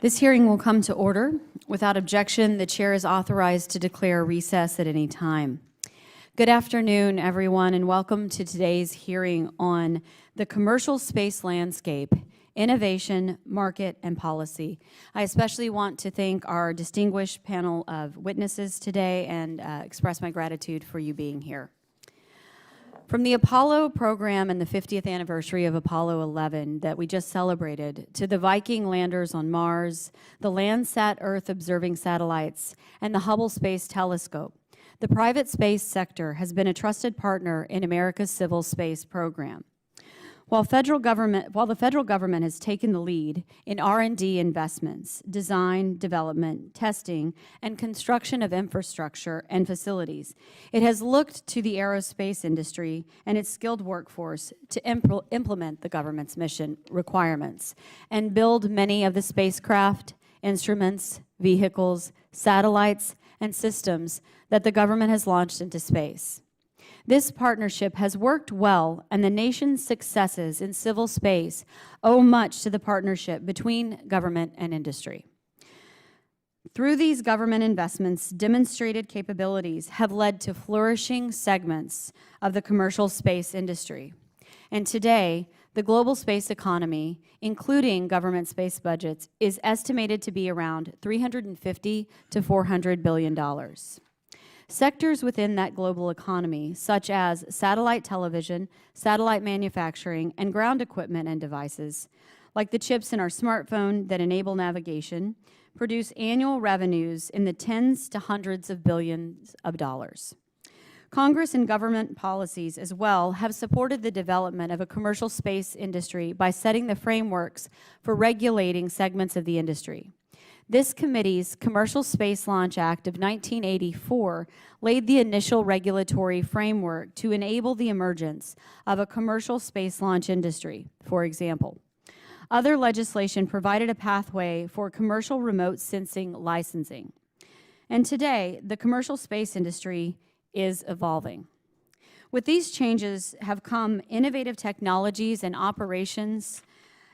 This hearing will come to order. Without objection, the chair is authorized to declare recess at any time. Good afternoon, everyone, and welcome to today's hearing on the commercial space landscape, innovation, market, and policy. I especially want to thank our distinguished panel of witnesses today and express my gratitude for you being here. From the Apollo program and the 50th anniversary of Apollo 11 that we just celebrated, to the Viking landers on Mars, the Landsat Earth observing satellites, and the Hubble Space Telescope, the private space sector has been a trusted partner in America's civil space program. While the federal government has taken the lead in R&D investments, design, development, testing, and construction of infrastructure and facilities, it has looked to the aerospace industry and its skilled workforce to implement the government's mission requirements and build many of the spacecraft, instruments, vehicles, satellites, and systems that the government has launched into space. This partnership has worked well, and the nation's successes in civil space owe much to the partnership between government and industry. Through these government investments, demonstrated capabilities have led to flourishing segments of the commercial space industry. And today, the global space economy, including government space budgets, is estimated to be around $350 to $400 billion. Sectors within that global economy, such as satellite television, satellite manufacturing, and ground equipment and devices, like the chips in our smartphone that enable navigation, produce annual revenues in the tens to hundreds of billions of dollars. Congress and government policies as well have supported the development of a commercial space industry by setting the frameworks for regulating segments of the industry. This committee's Commercial Space Launch Act of 1984 laid the initial regulatory framework to enable the emergence of a commercial space launch industry, for example. Other legislation provided a pathway for commercial remote sensing licensing. And today, the commercial space industry is evolving. With these changes have come innovative technologies and operations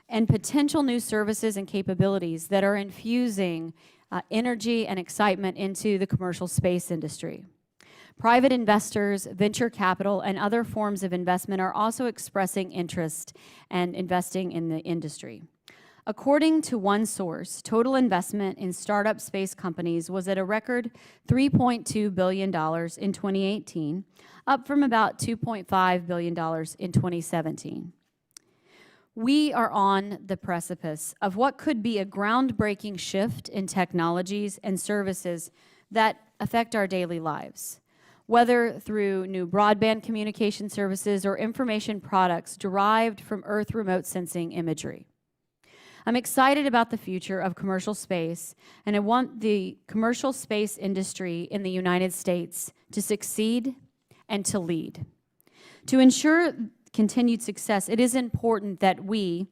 and potential new services and capabilities that are infusing energy and excitement into the commercial space industry. Private investors, venture capital, and other forms of investment are also expressing interest and investing in the industry. According to one source, total investment in startup space companies was at a record $3.2 billion in 2018, up from about $2.5 billion in 2017. We are on the precipice of what could be a groundbreaking shift in technologies and services that affect our daily lives, whether through new broadband communication services or information products derived from Earth remote sensing imagery. I'm excited about the future of commercial space, and I want the commercial space industry in the United States to succeed and to lead. To ensure continued success, it is important that we,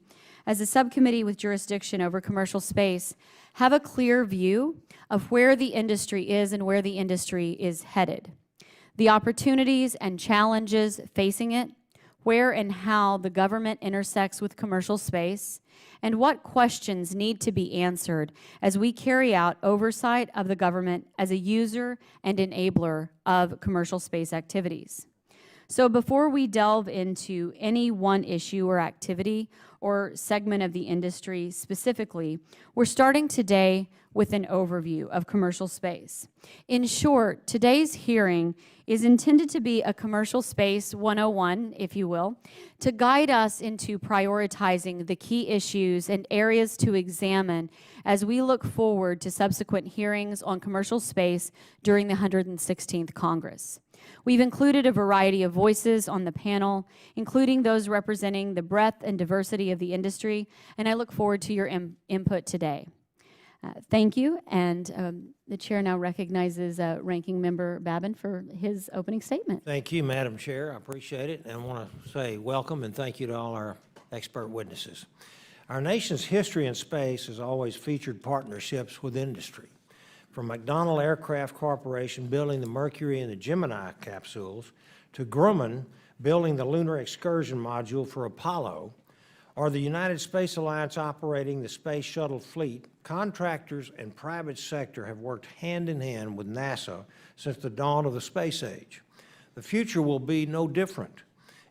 as a subcommittee with jurisdiction over commercial space, have a clear view of where the industry is and where the industry is headed, the opportunities and challenges facing it, where and how the government intersects with commercial space, and what questions need to be answered as we carry out oversight of the government as a user and enabler of commercial space activities. So before we delve into any one issue or activity or segment of the industry specifically, we're starting today with an overview of commercial space. In short, today's hearing is intended to be a commercial space 101, if you will, to guide us into prioritizing the key issues and areas to examine as we look forward to subsequent hearings on commercial space during the 116th Congress. We've included a variety of voices on the panel, including those representing the breadth and diversity of the industry, and I look forward to your input today. Thank you, and the chair now recognizes Ranking Member Babin for his opening statement. Thank you, Madam Chair. I appreciate it, and I want to say welcome and thank you to all our expert witnesses. Our nation's history in space has always featured partnerships with industry. From McDonnell Aircraft Corporation building the Mercury and the Gemini capsules, to Grumman building the Lunar Excursion Module for Apollo, or the United Space Alliance operating the Space Shuttle fleet, contractors and private sector have worked hand in hand with NASA since the dawn of the space age. The future will be no different.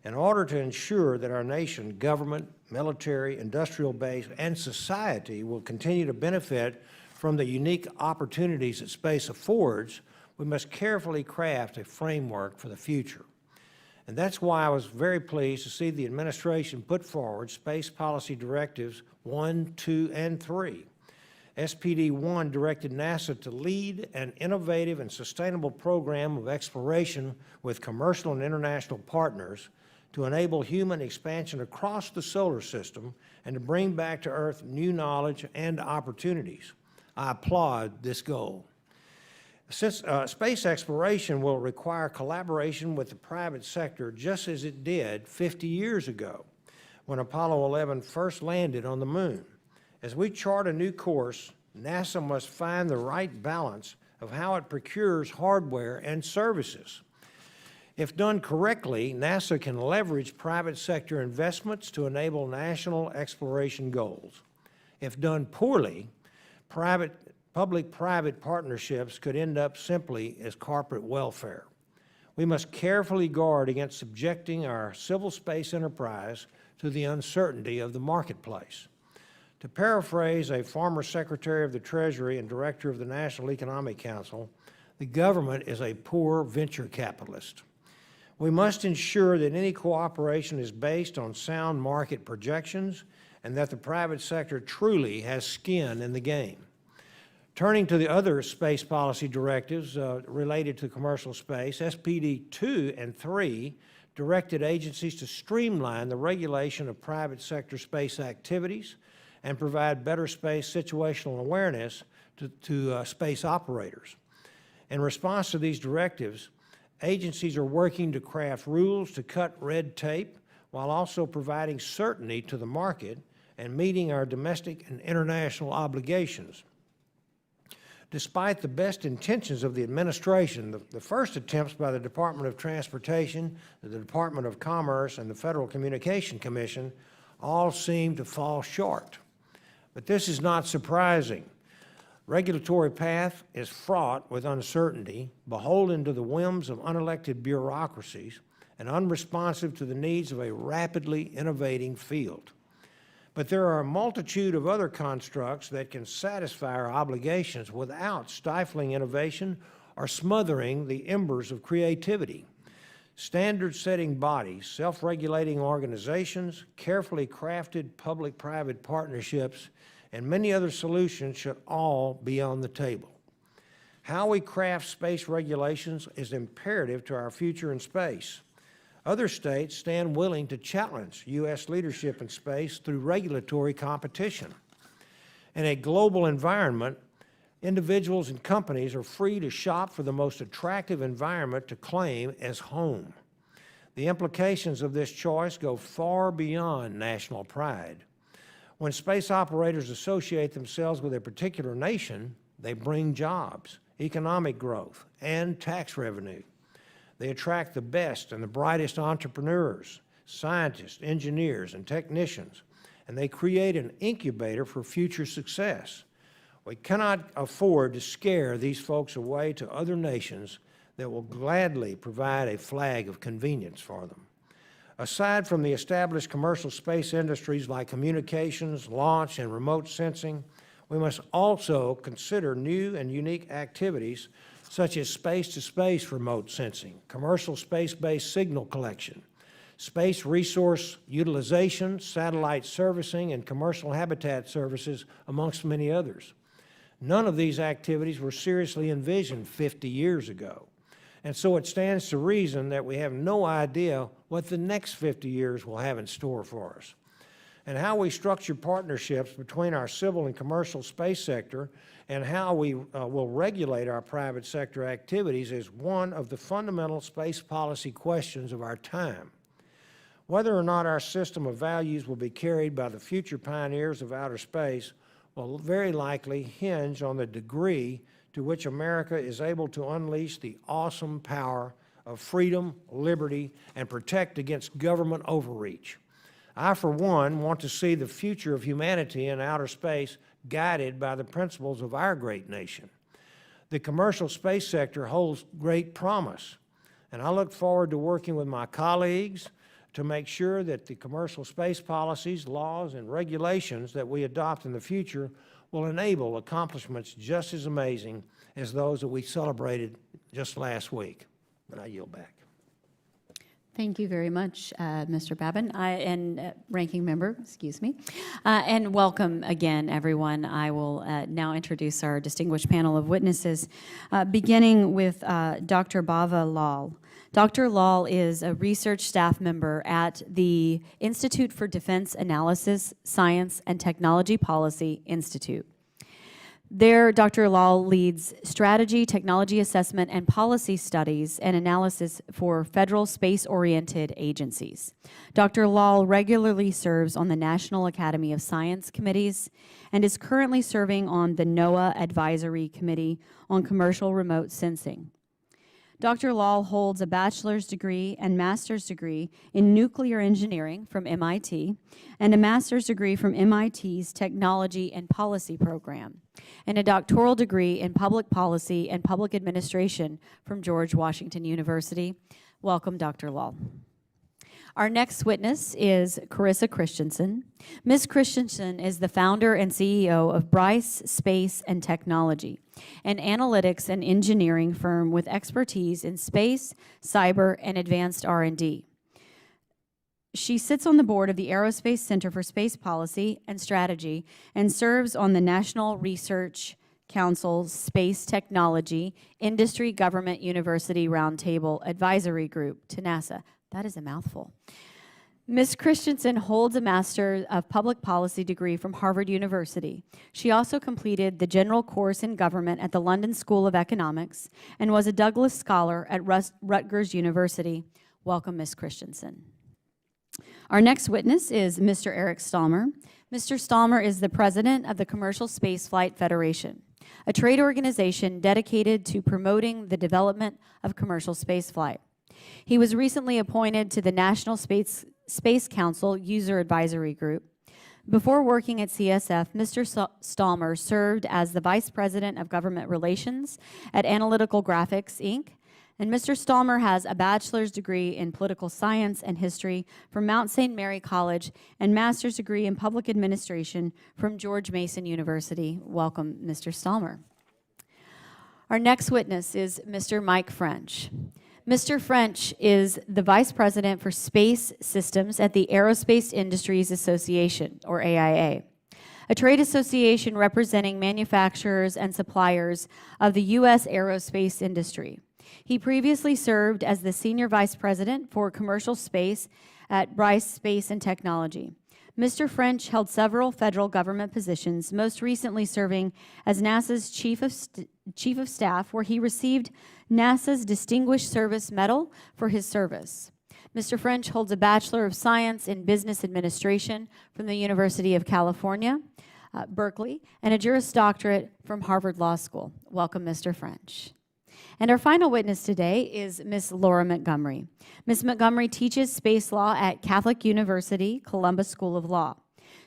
In order to ensure that our nation, government, military, industrial base, and society will continue to benefit from the unique opportunities that space affords, we must carefully craft a framework for the future. And that's why I was very pleased to see the administration put forward Space Policy Directives 1, 2, and 3. SPD 1 directed NASA to lead an innovative and sustainable program of exploration with commercial and international partners to enable human expansion across the solar system and to bring back to Earth new knowledge and opportunities. I applaud this goal. Since space exploration will require collaboration with the private sector just as it did 50 years ago when Apollo 11 first landed on the moon. As we chart a new course, NASA must find the right balance of how it procures hardware and services. If done correctly, NASA can leverage private sector investments to enable national exploration goals. If done poorly, public-private partnerships could end up simply as corporate welfare. We must carefully guard against subjecting our civil space enterprise to the uncertainty of the marketplace. To paraphrase a former Secretary of the Treasury and Director of the National Economic Council, the government is a poor venture capitalist. We must ensure that any cooperation is based on sound market projections and that the private sector truly has skin in the game. Turning to the other space policy directives related to commercial space, SPD 2 and 3 directed agencies to streamline the regulation of private sector space activities and provide better space situational awareness to space operators. In response to these directives, agencies are working to craft rules to cut red tape while also providing certainty to the market and meeting our domestic and international obligations. Despite the best intentions of the administration, the first attempts by the Department of Transportation, the Department of Commerce, and the Federal Communication Commission all seem to fall short. But this is not surprising. Regulatory path is fraught with uncertainty, beholden to the whims of unelected bureaucracies, and unresponsive to the needs of a rapidly innovating field. But there are a multitude of other constructs that can satisfy our obligations without stifling innovation or smothering the embers of creativity. Standard-setting bodies, self-regulating organizations, carefully crafted public-private partnerships, and many other solutions should all be on the table. How we craft space regulations is imperative to our future in space. Other states stand willing to challenge U.S. leadership in space through regulatory competition. In a global environment, individuals and companies are free to shop for the most attractive environment to claim as home. The implications of this choice go far beyond national pride. When space operators associate themselves with a particular nation, they bring jobs, economic growth, and tax revenue. They attract the best and the brightest entrepreneurs, scientists, engineers, and technicians, and they create an incubator for future success. We cannot afford to scare these folks away to other nations that will gladly provide a flag of convenience for them. Aside from the established commercial space industries like communications, launch, and remote sensing, we must also consider new and unique activities such as space-to-space remote sensing, commercial space-based signal collection, space resource utilization, satellite servicing, and commercial habitat services, amongst many others. None of these activities were seriously envisioned 50 years ago. And so it stands to reason that we have no idea what the next 50 years will have in store for us. And how we structure partnerships between our civil and commercial space sector and how we will regulate our private sector activities is one of the fundamental space policy questions of our time. Whether or not our system of values will be carried by the future pioneers of outer space will very likely hinge on the degree to which America is able to unleash the awesome power of freedom, liberty, and protect against government overreach. I, for one, want to see the future of humanity in outer space guided by the principles of our great nation. The commercial space sector holds great promise, and I look forward to working with my colleagues to make sure that the commercial space policies, laws, and regulations that we adopt in the future will enable accomplishments just as amazing as those that we celebrated just last week. And I yield back. Thank you very much, Mr. Babin, and Ranking Member, excuse me. And welcome again, everyone. I will now introduce our distinguished panel of witnesses, beginning with Dr. Bhavya Lal. Dr. Lal is a research staff member at the Institute for Defense Analysis, Science, and Technology Policy Institute. There, Dr. Lal leads strategy, technology assessment, and policy studies and analysis for federal space-oriented agencies. Dr. Lal regularly serves on the National Academy of Science committees and is currently serving on the NOAA Advisory Committee on Commercial Remote Sensing. Dr. Lal holds a bachelor's degree and master's degree in nuclear engineering from MIT and a master's degree from MIT's Technology and Policy program, and a doctoral degree in public policy and public administration from George Washington University. Welcome, Dr. Lal. Our next witness is Carissa Christensen. Ms. Christensen is the founder and CEO of Bryce, Space and Technology, an analytics and engineering firm with expertise in space, cyber, and advanced R&D. She sits on the board of the Aerospace Center for Space Policy and Strategy and serves on the National Research Council's Space Technology Industry Government University Roundtable Advisory Group to NASA. That is a mouthful. Ms. Christensen holds a Master of Public Policy degree from Harvard University. She also completed the General Course in Government at the London School of Economics and was a Douglas Scholar at Rutgers University. Welcome, Ms. Christensen. Our next witness is Mr. Eric Stallmer. Mr. Stallmer is the president of the Commercial Spaceflight Federation, a trade organization dedicated to promoting the development of commercial spaceflight. He was recently appointed to the National Space Council User Advisory Group. Before working at CSF, Mr. Stallmer served as the Vice President of Government Relations at Analytical Graphics, Inc., and Mr. Stallmer has a bachelor's degree in political science and history from Mount St. Mary College and master's degree in public administration from George Mason University. Welcome, Mr. Stallmer. Our next witness is Mr. Mike French. Mr. French is the Vice President for Space Systems at the Aerospace Industries Association, or AIA, a trade association representing manufacturers and suppliers of the U.S. aerospace industry. He previously served as the Senior Vice President for Commercial Space at Bryce, Space and Technology. Mr. French held several federal government positions, most recently serving as NASA's Chief of Staff, where he received NASA's Distinguished Service Medal for his service. Mr. French holds a Bachelor of Science in Business Administration from the University of California, Berkeley, and a Juris Doctorate from Harvard Law School. Welcome, Mr. French. And our final witness today is Ms. Laura Montgomery. Ms. Montgomery teaches space law at Catholic University, Columbus School of Law.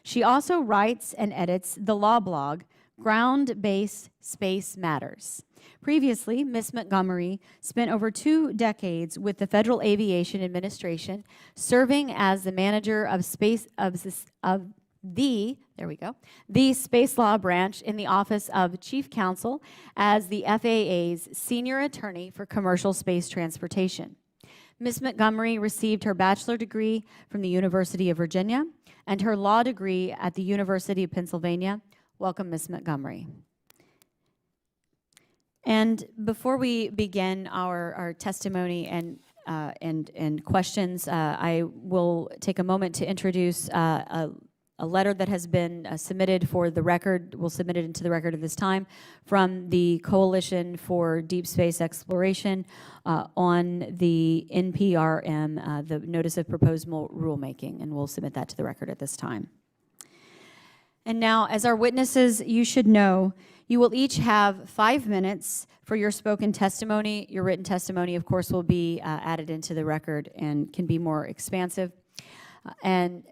She also writes and edits the law blog, Ground-Based Space Matters. Previously, Ms. Montgomery spent over 2 decades with the Federal Aviation Administration, serving as the manager of the Space Law Branch in the Office of Chief Counsel as the FAA's Senior Attorney for Commercial Space Transportation. Ms. Montgomery received her bachelor degree from the University of Virginia and her law degree at the University of Pennsylvania. Welcome, Ms. Montgomery. And before we begin our testimony and questions, I will take a moment to introduce a letter that has been submitted for the record. We'll submit it into the record at this time from the Coalition for Deep Space Exploration on the NPRM, the Notice of Proposed Rulemaking, and we'll submit that to the record at this time. And now, as our witnesses, you should know, you will each have 5 minutes for your spoken testimony. Your written testimony, of course, will be added into the record and can be more expansive. And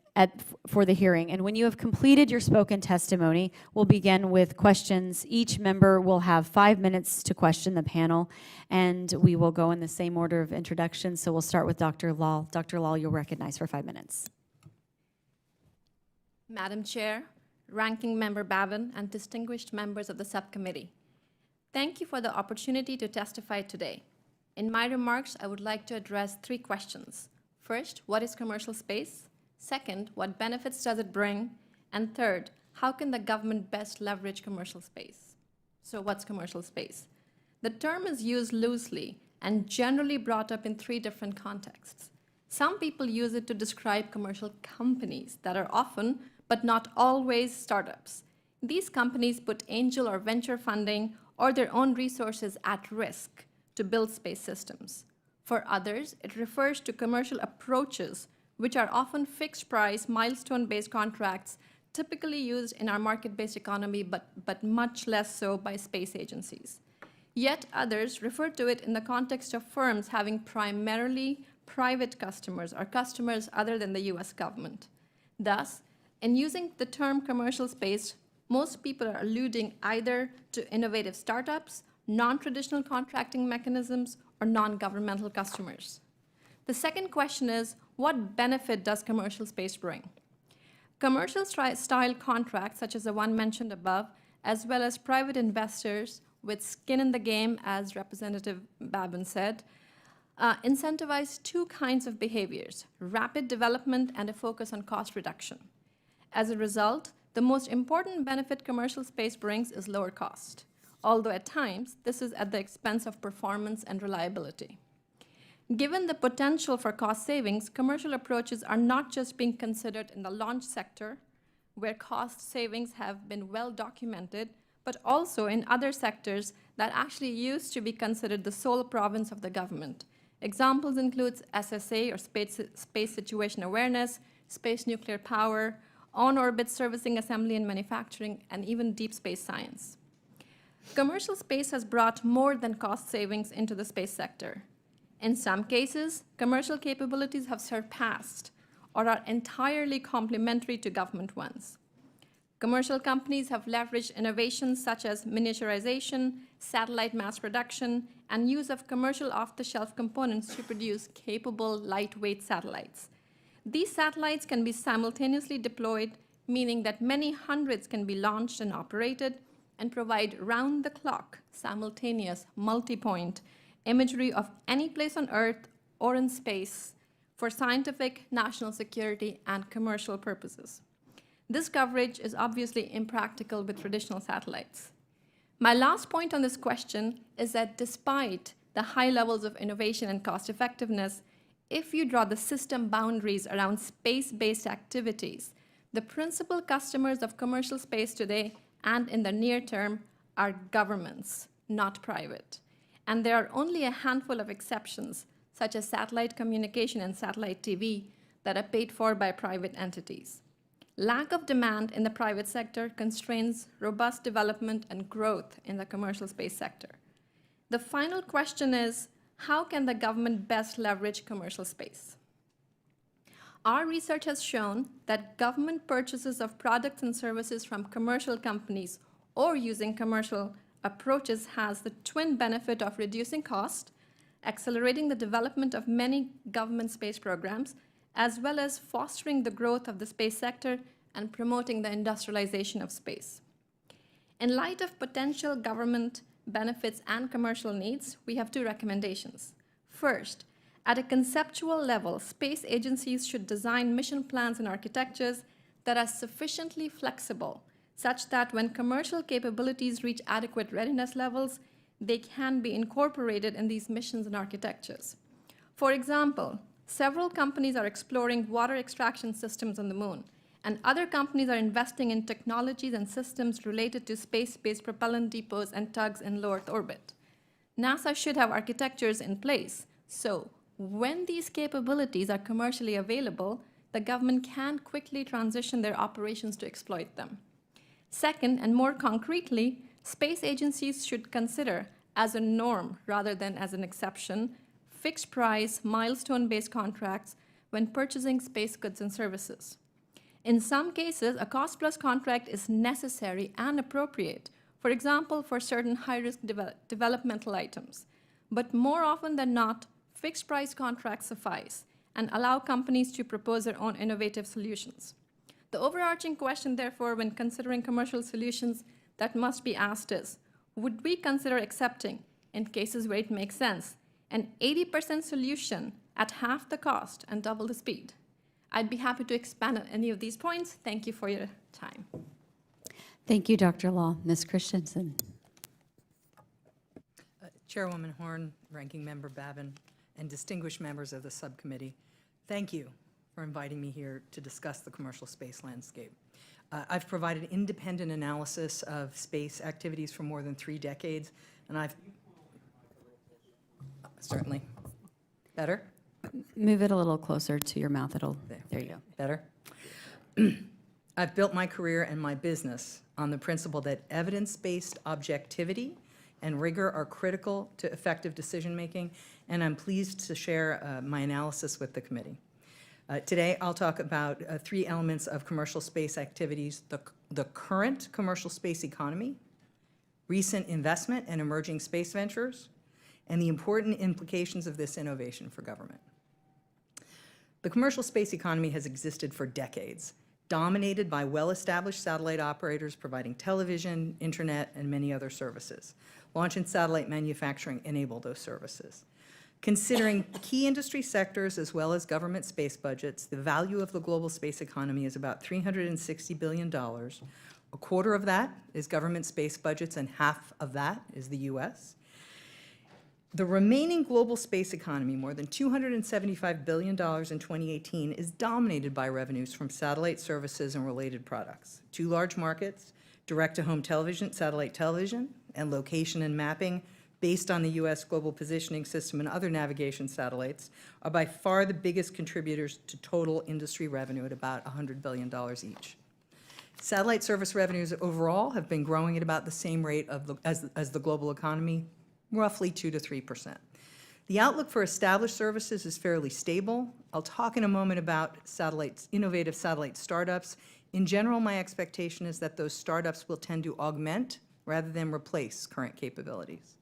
for the hearing. And when you have completed your spoken testimony, we'll begin with questions. Each member will have 5 minutes to question the panel, and we will go in the same order of introduction. So we'll start with Dr. Lal. Dr. Lal, you'll recognize for 5 minutes. Madam Chair, Ranking Member Bavin, and distinguished members of the subcommittee, thank you for the opportunity to testify today. In my remarks, I would like to address 3 questions. First, what is commercial space? Second, what benefits does it bring? And third, how can the government best leverage commercial space? So what's commercial space? The term is used loosely and generally brought up in 3 different contexts. Some people use it to describe commercial companies that are often, but not always, startups. These companies put angel or venture funding or their own resources at risk to build space systems. For others, it refers to commercial approaches, which are often fixed-price, milestone-based contracts typically used in our market-based economy, but much less so by space agencies. Yet others refer to it in the context of firms having primarily private customers or customers other than the US government. Thus, in using the term commercial space, most people are alluding either to innovative startups, non-traditional contracting mechanisms, or non-governmental customers. The second question is, what benefit does commercial space bring? Commercial style contracts, such as the one mentioned above, as well as private investors with skin in the game, as Representative Babin said, incentivize 2 kinds of behaviors: rapid development and a focus on cost reduction. As a result, the most important benefit commercial space brings is lower cost, although at times this is at the expense of performance and reliability. Given the potential for cost savings, commercial approaches are not just being considered in the launch sector, where cost savings have been well documented, but also in other sectors that actually used to be considered the sole province of the government. Examples include SSA, or Space Situation Awareness, space nuclear power, on-orbit servicing, assembly and manufacturing, and even deep space science. Commercial space has brought more than cost savings into the space sector. In some cases, commercial capabilities have surpassed or are entirely complementary to government ones. Commercial companies have leveraged innovations such as miniaturization, satellite mass production, and use of commercial off-the-shelf components to produce capable, lightweight satellites. These satellites can be simultaneously deployed, meaning that many hundreds can be launched and operated and provide round-the-clock, simultaneous, multi-point imagery of any place on Earth or in space for scientific, national security, and commercial purposes. This coverage is obviously impractical with traditional satellites. My last point on this question is that despite the high levels of innovation and cost effectiveness, if you draw the system boundaries around space-based activities, the principal customers of commercial space today and in the near term are governments, not private. And there are only a handful of exceptions, such as satellite communication and satellite TV, that are paid for by private entities. Lack of demand in the private sector constrains robust development and growth in the commercial space sector. The final question is, how can the government best leverage commercial space? Our research has shown that government purchases of products and services from commercial companies or using commercial approaches has the twin benefit of reducing cost, accelerating the development of many government space programs, as well as fostering the growth of the space sector and promoting the industrialization of space. In light of potential government benefits and commercial needs, we have 2 recommendations. First, at a conceptual level, space agencies should design mission plans and architectures that are sufficiently flexible such that when commercial capabilities reach adequate readiness levels, they can be incorporated in these missions and architectures. For example, several companies are exploring water extraction systems on the moon, and other companies are investing in technologies and systems related to space-based propellant depots and tugs in low Earth orbit. NASA should have architectures in place, so when these capabilities are commercially available, the government can quickly transition their operations to exploit them. Second, and more concretely, space agencies should consider as a norm rather than as an exception, fixed price, milestone-based contracts when purchasing space goods and services. In some cases, a cost-plus contract is necessary and appropriate, for example, for certain high-risk developmental items. But more often than not, fixed-price contracts suffice and allow companies to propose their own innovative solutions. The overarching question, therefore, when considering commercial solutions that must be asked is, would we consider accepting, in cases where it makes sense, an 80% solution at half the cost and double the speed? I'd be happy to expand on any of these points. Thank you for your time. Thank you, Dr. Lal. Ms. Christensen. Chairwoman Horn, Ranking Member Babin, and distinguished members of the subcommittee, thank you for inviting me here to discuss the commercial space landscape. I've provided independent analysis of space activities for more than 3 decades, and I've certainly better. Move it a little closer to your mouth. There you go. Better. I've built my career and my business on the principle that evidence-based objectivity and rigor are critical to effective decision-making, and I'm pleased to share my analysis with the committee. Today, I'll talk about 3 elements of commercial space activities: the current commercial space economy, recent investment and emerging space ventures, and the important implications of this innovation for government. The commercial space economy has existed for decades, dominated by well-established satellite operators providing television, internet, and many other services. Launch and satellite manufacturing enable those services. Considering key industry sectors as well as government space budgets, the value of the global space economy is about $360 billion. A quarter of that is government space budgets, and half of that is the US. The remaining global space economy, more than $275 billion in 2018, is dominated by revenues from satellite services and related products. 2 large markets, direct-to-home television, satellite television, and location and mapping based on the U.S. Global Positioning System and other navigation satellites, are by far the biggest contributors to total industry revenue at about $100 billion each. Satellite service revenues overall have been growing at about the same rate as the global economy, roughly 2 to 3%. The outlook for established services is fairly stable. I'll talk in a moment about innovative satellite startups. In general, my expectation is that those startups will tend to augment rather than replace current capabilities.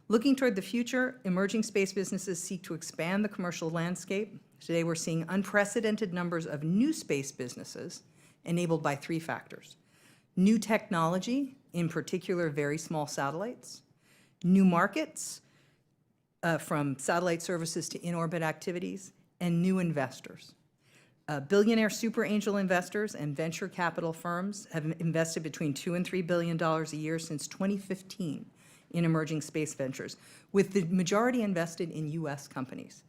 Looking toward the future, emerging space businesses seek to expand the commercial landscape. Today, we're seeing unprecedented numbers of new space businesses enabled by 3 factors: new technology, in particular very small satellites; new markets, from satellite services to in-orbit activities; and new investors. Billionaire super angel investors and venture capital firms have invested between $2 and $3 billion a year since 2015 in emerging space ventures, with the majority invested in US companies.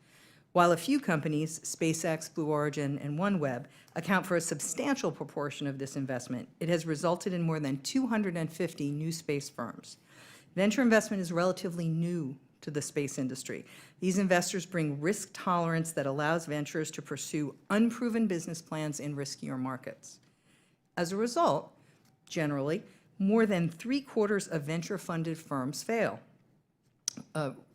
While a few companies, SpaceX, Blue Origin, and OneWeb, account for a substantial proportion of this investment, it has resulted in more than 250 new space firms. Venture investment is relatively new to the space industry. These investors bring risk tolerance that allows ventures to pursue unproven business plans in riskier markets. As a result, generally, more than 3/4 of venture-funded firms fail.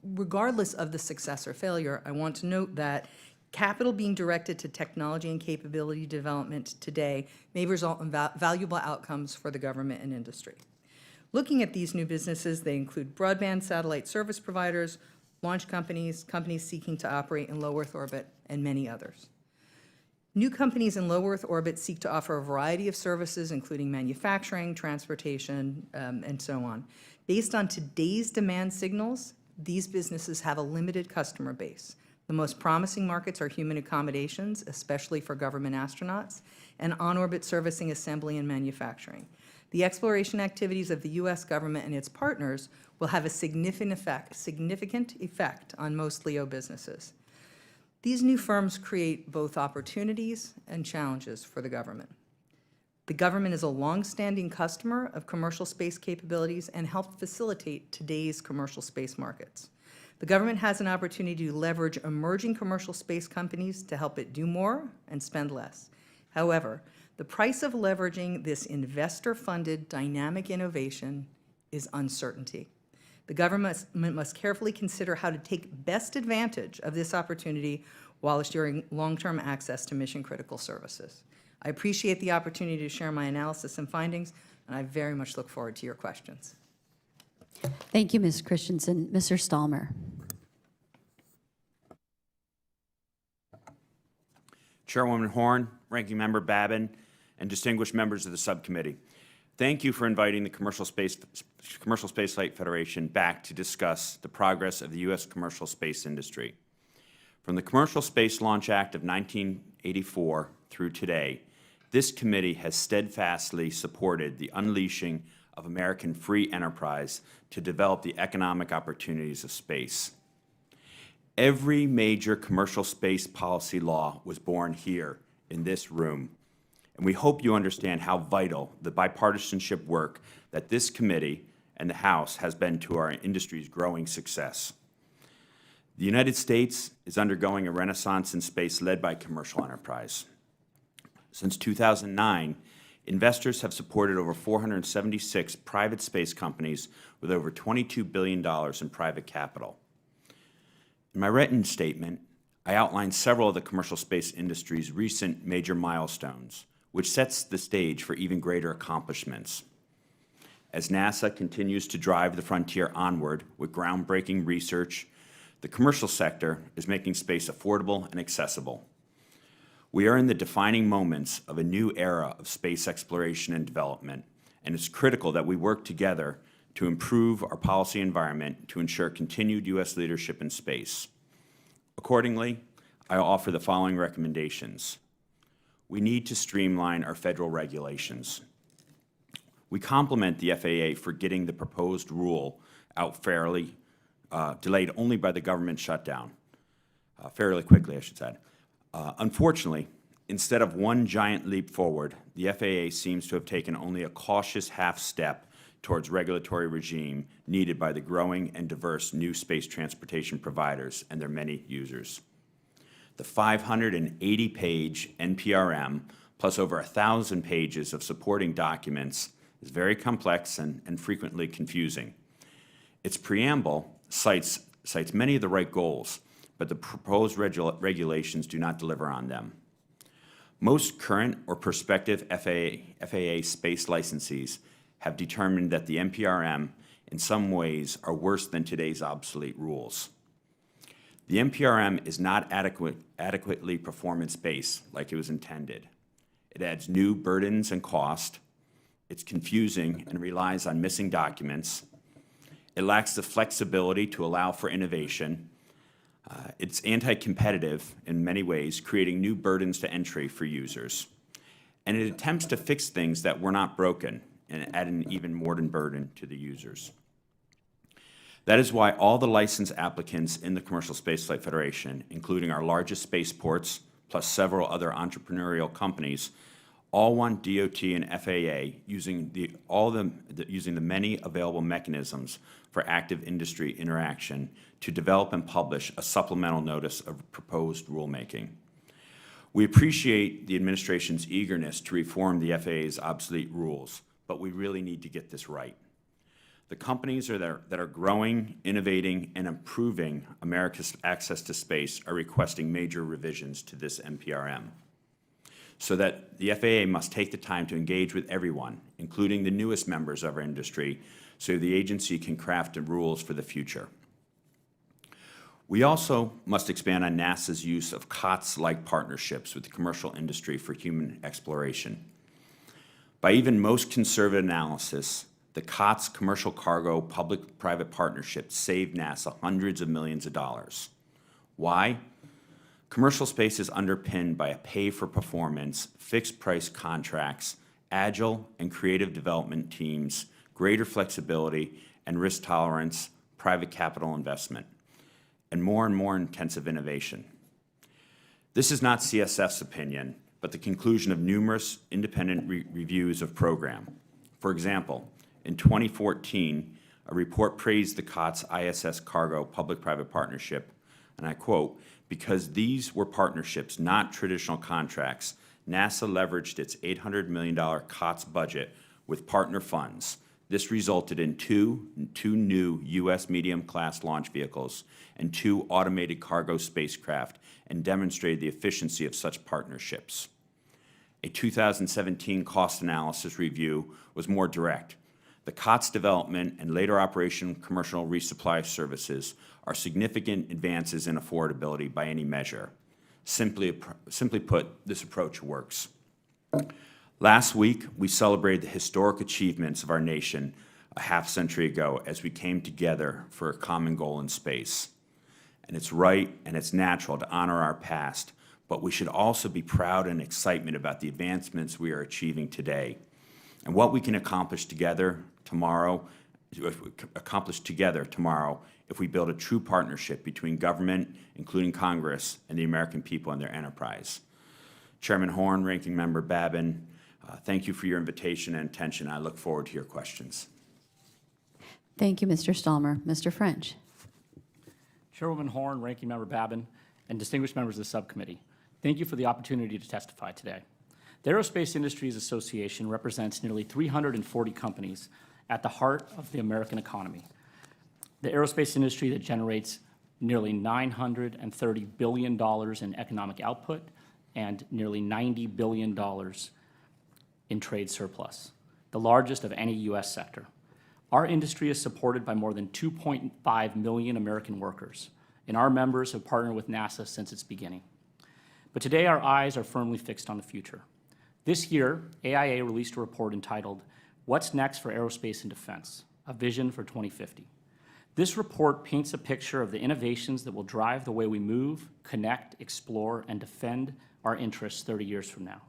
Regardless of the success or failure, I want to note that capital being directed to technology and capability development today may result in valuable outcomes for the government and industry. Looking at these new businesses, they include broadband satellite service providers, launch companies, companies seeking to operate in low Earth orbit, and many others. New companies in low Earth orbit seek to offer a variety of services, including manufacturing, transportation, and so on. Based on today's demand signals, these businesses have a limited customer base. The most promising markets are human accommodations, especially for government astronauts, and on-orbit servicing, assembly, and manufacturing. The exploration activities of the U.S. government and its partners will have a significant effect on most LEO businesses. These new firms create both opportunities and challenges for the government. The government is a long-standing customer of commercial space capabilities and helped facilitate today's commercial space markets. The government has an opportunity to leverage emerging commercial space companies to help it do more and spend less. However, the price of leveraging this investor-funded dynamic innovation is uncertainty. The government must carefully consider how to take best advantage of this opportunity while assuring long-term access to mission-critical services. I appreciate the opportunity to share my analysis and findings, and I very much look forward to your questions. Thank you, Ms. Christensen. Mr. Stallmer. Chairwoman Horn, Ranking Member Babin, and distinguished members of the subcommittee, thank you for inviting the Commercial Spaceflight Federation back to discuss the progress of the U.S. commercial space industry. From the Commercial Space Launch Act of 1984 through today, this committee has steadfastly supported the unleashing of American free enterprise to develop the economic opportunities of space. Every major commercial space policy law was born here in this room, and we hope you understand how vital the bipartisanship work that this committee and the House has been to our industry's growing success. The United States is undergoing a renaissance in space led by commercial enterprise. Since 2009, investors have supported over 476 private space companies with over $22 billion in private capital. In my written statement, I outlined several of the commercial space industry's recent major milestones, which sets the stage for even greater accomplishments. As NASA continues to drive the frontier onward with groundbreaking research, the commercial sector is making space affordable and accessible. We are in the defining moments of a new era of space exploration and development, and it's critical that we work together to improve our policy environment to ensure continued U.S. leadership in space. Accordingly, I offer the following recommendations. We need to streamline our federal regulations. We compliment the FAA for getting the proposed rule out fairly, delayed only by the government shutdown, fairly quickly, I should say. Unfortunately, instead of one giant leap forward, the FAA seems to have taken only a cautious half step towards regulatory regime needed by the growing and diverse new space transportation providers and their many users. The 580-page NPRM, plus over 1,000 pages of supporting documents, is very complex and frequently confusing. Its preamble cites many of the right goals, but the proposed regulations do not deliver on them. Most current or prospective FAA space licensees have determined that the NPRM in some ways are worse than today's obsolete rules. The NPRM is not adequately performance-based like it was intended. It adds new burdens and cost. It's confusing and relies on missing documents. It lacks the flexibility to allow for innovation. It's anti-competitive in many ways, creating new burdens to entry for users. And it attempts to fix things that were not broken and add an even more burden to the users. That is why all the license applicants in the Commercial Spaceflight Federation, including our largest spaceports, plus several other entrepreneurial companies, all want DOT and FAA using the many available mechanisms for active industry interaction to develop and publish a supplemental notice of proposed rulemaking. We appreciate the administration's eagerness to reform the FAA's obsolete rules, but we really need to get this right. The companies that are growing, innovating, and improving America's access to space are requesting major revisions to this NPRM, so that the FAA must take the time to engage with everyone, including the newest members of our industry, so the agency can craft the rules for the future. We also must expand on NASA's use of COTS-like partnerships with the commercial industry for human exploration. By even most conservative analysis, the COTS commercial cargo public-private partnership saved NASA hundreds of millions of dollars. Why? Commercial space is underpinned by a pay-for-performance, fixed-price contracts, agile and creative development teams, greater flexibility and risk tolerance, private capital investment, and more intensive innovation. This is not CSF's opinion, but the conclusion of numerous independent reviews of program. For example, in 2014, a report praised the COTS ISS cargo public-private partnership, and I quote, "Because these were partnerships, not traditional contracts, NASA leveraged its $800 million COTS budget with partner funds. This resulted in two new U.S. medium-class launch vehicles and 2 automated cargo spacecraft and demonstrated the efficiency of such partnerships." A 2017 cost analysis review was more direct. The COTS development and later operation commercial resupply services are significant advances in affordability by any measure. Simply put, this approach works. Last week, we celebrated the historic achievements of our nation a half-century ago as we came together for a common goal in space. And it's right and it's natural to honor our past, but we should also be proud and excited about the advancements we are achieving today and what we can accomplish together tomorrow if we build a true partnership between government, including Congress, and the American people and their enterprise. Chairman Horn, Ranking Member Babin, thank you for your invitation and attention. I look forward to your questions. Thank you, Mr. Stallmer. Mr. French. Chairwoman Horn, Ranking Member Babin, and distinguished members of the subcommittee, thank you for the opportunity to testify today. The Aerospace Industries Association represents nearly 340 companies at the heart of the American economy. The aerospace industry that generates nearly $930 billion in economic output and nearly $90 billion in trade surplus, the largest of any U.S. sector. Our industry is supported by more than 2.5 million American workers, and our members have partnered with NASA since its beginning. But today our eyes are firmly fixed on the future. This year, AIA released a report entitled, "What's Next for Aerospace and Defense? A Vision for 2050." This report paints a picture of the innovations that will drive the way we move, connect, explore, and defend our interests 30 years from now.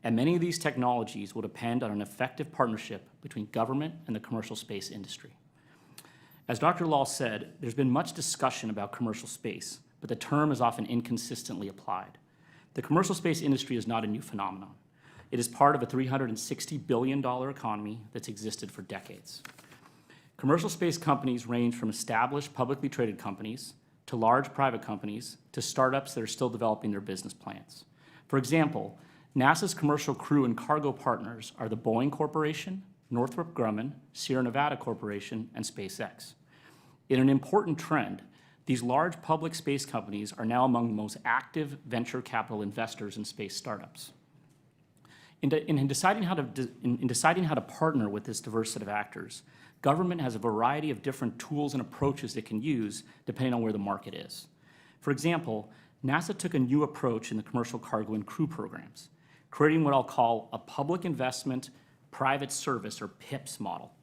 And many of these technologies will depend on an effective partnership between government and the commercial space industry. As Dr. Lal said, there's been much discussion about commercial space, but the term is often inconsistently applied. The commercial space industry is not a new phenomenon. It is part of a $360 billion economy that's existed for decades. Commercial space companies range from established publicly traded companies to large private companies to startups that are still developing their business plans. For example, NASA's commercial crew and cargo partners are the Boeing Corporation, Northrop Grumman, Sierra Nevada Corporation, and SpaceX. In an important trend, these large public space companies are now among the most active venture capital investors in space startups. In deciding how to partner with this diverse set of actors, government has a variety of different tools and approaches it can use depending on where the market is. For example, NASA took a new approach in the commercial cargo and crew programs, creating what I'll call a public investment private service, or PIPS model.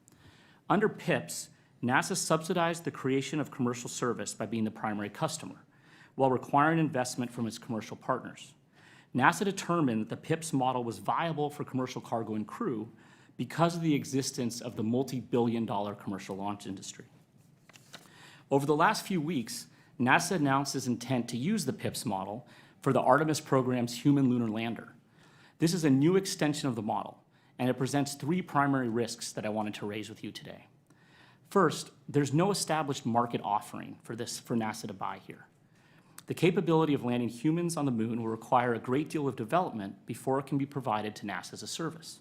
Under PIPS, NASA subsidized the creation of commercial service by being the primary customer, while requiring investment from its commercial partners. NASA determined that the PIPS model was viable for commercial cargo and crew because of the existence of the multi-billion-dollar commercial launch industry. Over the last few weeks, NASA announced its intent to use the PIPS model for the Artemis program's human lunar lander. This is a new extension of the model, and it presents three primary risks that I wanted to raise with you today. First, there's no established market offering for NASA to buy here. The capability of landing humans on the moon will require a great deal of development before it can be provided to NASA as a service.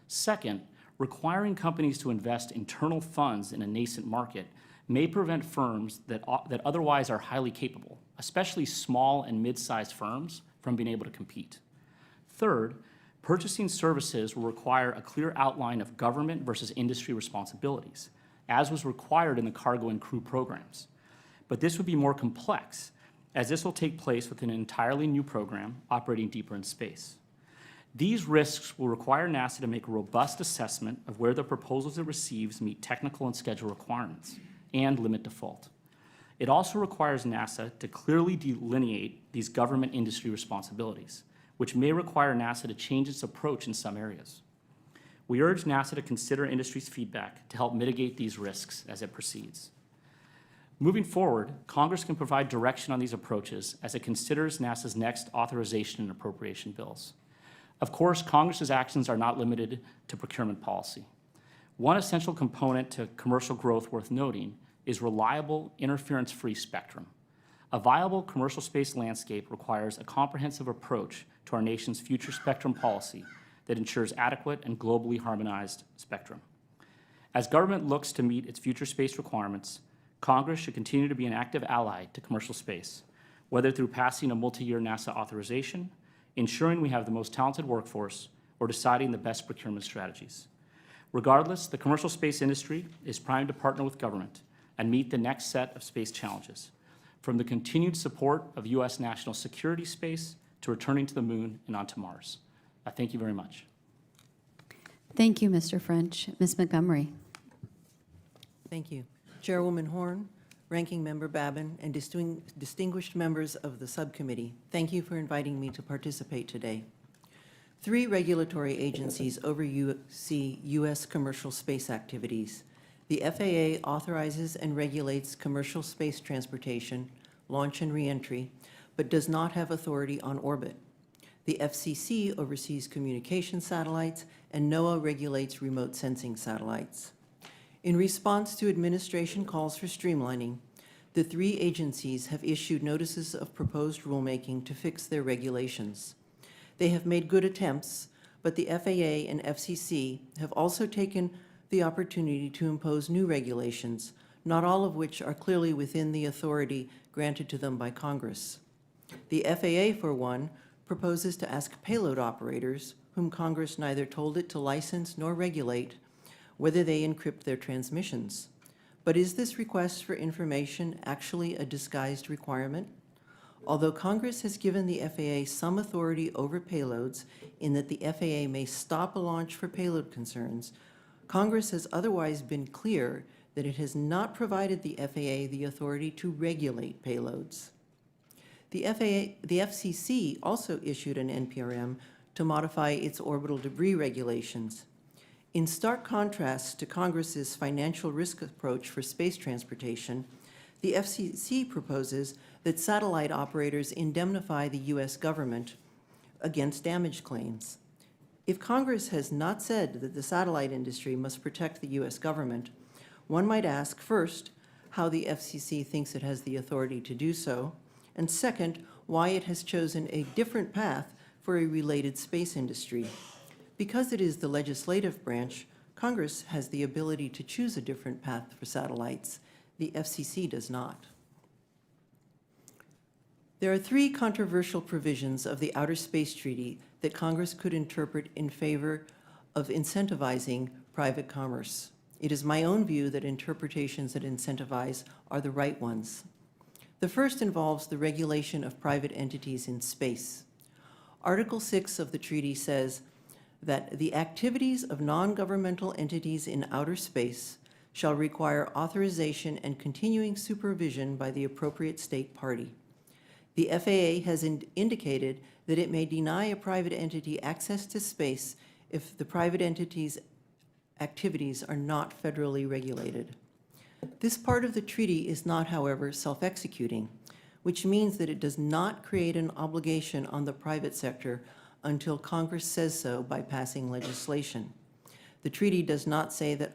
Second, requiring companies to invest internal funds in a nascent market may prevent firms that otherwise are highly capable, especially small and mid-sized firms, from being able to compete. Third, purchasing services will require a clear outline of government versus industry responsibilities, as was required in the cargo and crew programs. But this would be more complex, as this will take place with an entirely new program operating deeper in space. These risks will require NASA to make a robust assessment of where the proposals it receives meet technical and schedule requirements and limit default. It also requires NASA to clearly delineate these government industry responsibilities, which may require NASA to change its approach in some areas. We urge NASA to consider industry's feedback to help mitigate these risks as it proceeds. Moving forward, Congress can provide direction on these approaches as it considers NASA's next authorization and appropriation bills. Of course, Congress's actions are not limited to procurement policy. One essential component to commercial growth worth noting is reliable, interference-free spectrum. A viable commercial space landscape requires a comprehensive approach to our nation's future spectrum policy that ensures adequate and globally harmonized spectrum. As government looks to meet its future space requirements, Congress should continue to be an active ally to commercial space, whether through passing a multi-year NASA authorization, ensuring we have the most talented workforce, or deciding the best procurement strategies. Regardless, the commercial space industry is primed to partner with government and meet the next set of space challenges, from the continued support of U.S. national security space to returning to the moon and onto Mars. I thank you very much. Thank you, Mr. French. Ms. Montgomery. Thank you. Chairwoman Horn, Ranking Member Babin, and distinguished members of the subcommittee, thank you for inviting me to participate today. 3 regulatory agencies oversee U.S. commercial space activities. The FAA authorizes and regulates commercial space transportation, launch and reentry, but does not have authority on orbit. The FCC oversees communication satellites, and NOAA regulates remote sensing satellites. In response to administration calls for streamlining, the 3 agencies have issued notices of proposed rulemaking to fix their regulations. They have made good attempts, but the FAA and FCC have also taken the opportunity to impose new regulations, not all of which are clearly within the authority granted to them by Congress. The FAA, for one, proposes to ask payload operators, whom Congress neither told it to license nor regulate, whether they encrypt their transmissions. But is this request for information actually a disguised requirement? Although Congress has given the FAA some authority over payloads in that the FAA may stop a launch for payload concerns, Congress has otherwise been clear that it has not provided the FAA the authority to regulate payloads. The FCC also issued an NPRM to modify its orbital debris regulations. In stark contrast to Congress's financial risk approach for space transportation, the FCC proposes that satellite operators indemnify the U.S. government against damage claims. If Congress has not said that the satellite industry must protect the U.S. government, one might ask, first, how the FCC thinks it has the authority to do so, and second, why it has chosen a different path for a related space industry. Because it is the legislative branch, Congress has the ability to choose a different path for satellites. The FCC does not. There are 3 controversial provisions of the Outer Space Treaty that Congress could interpret in favor of incentivizing private commerce. It is my own view that interpretations that incentivize are the right ones. The first involves the regulation of private entities in space. Article 6 of the treaty says that the activities of non-governmental entities in outer space shall require authorization and continuing supervision by the appropriate state party. The FAA has indicated that it may deny a private entity access to space if the private entity's activities are not federally regulated. This part of the treaty is not, however, self-executing, which means that it does not create an obligation on the private sector until Congress says so by passing legislation. The treaty does not say that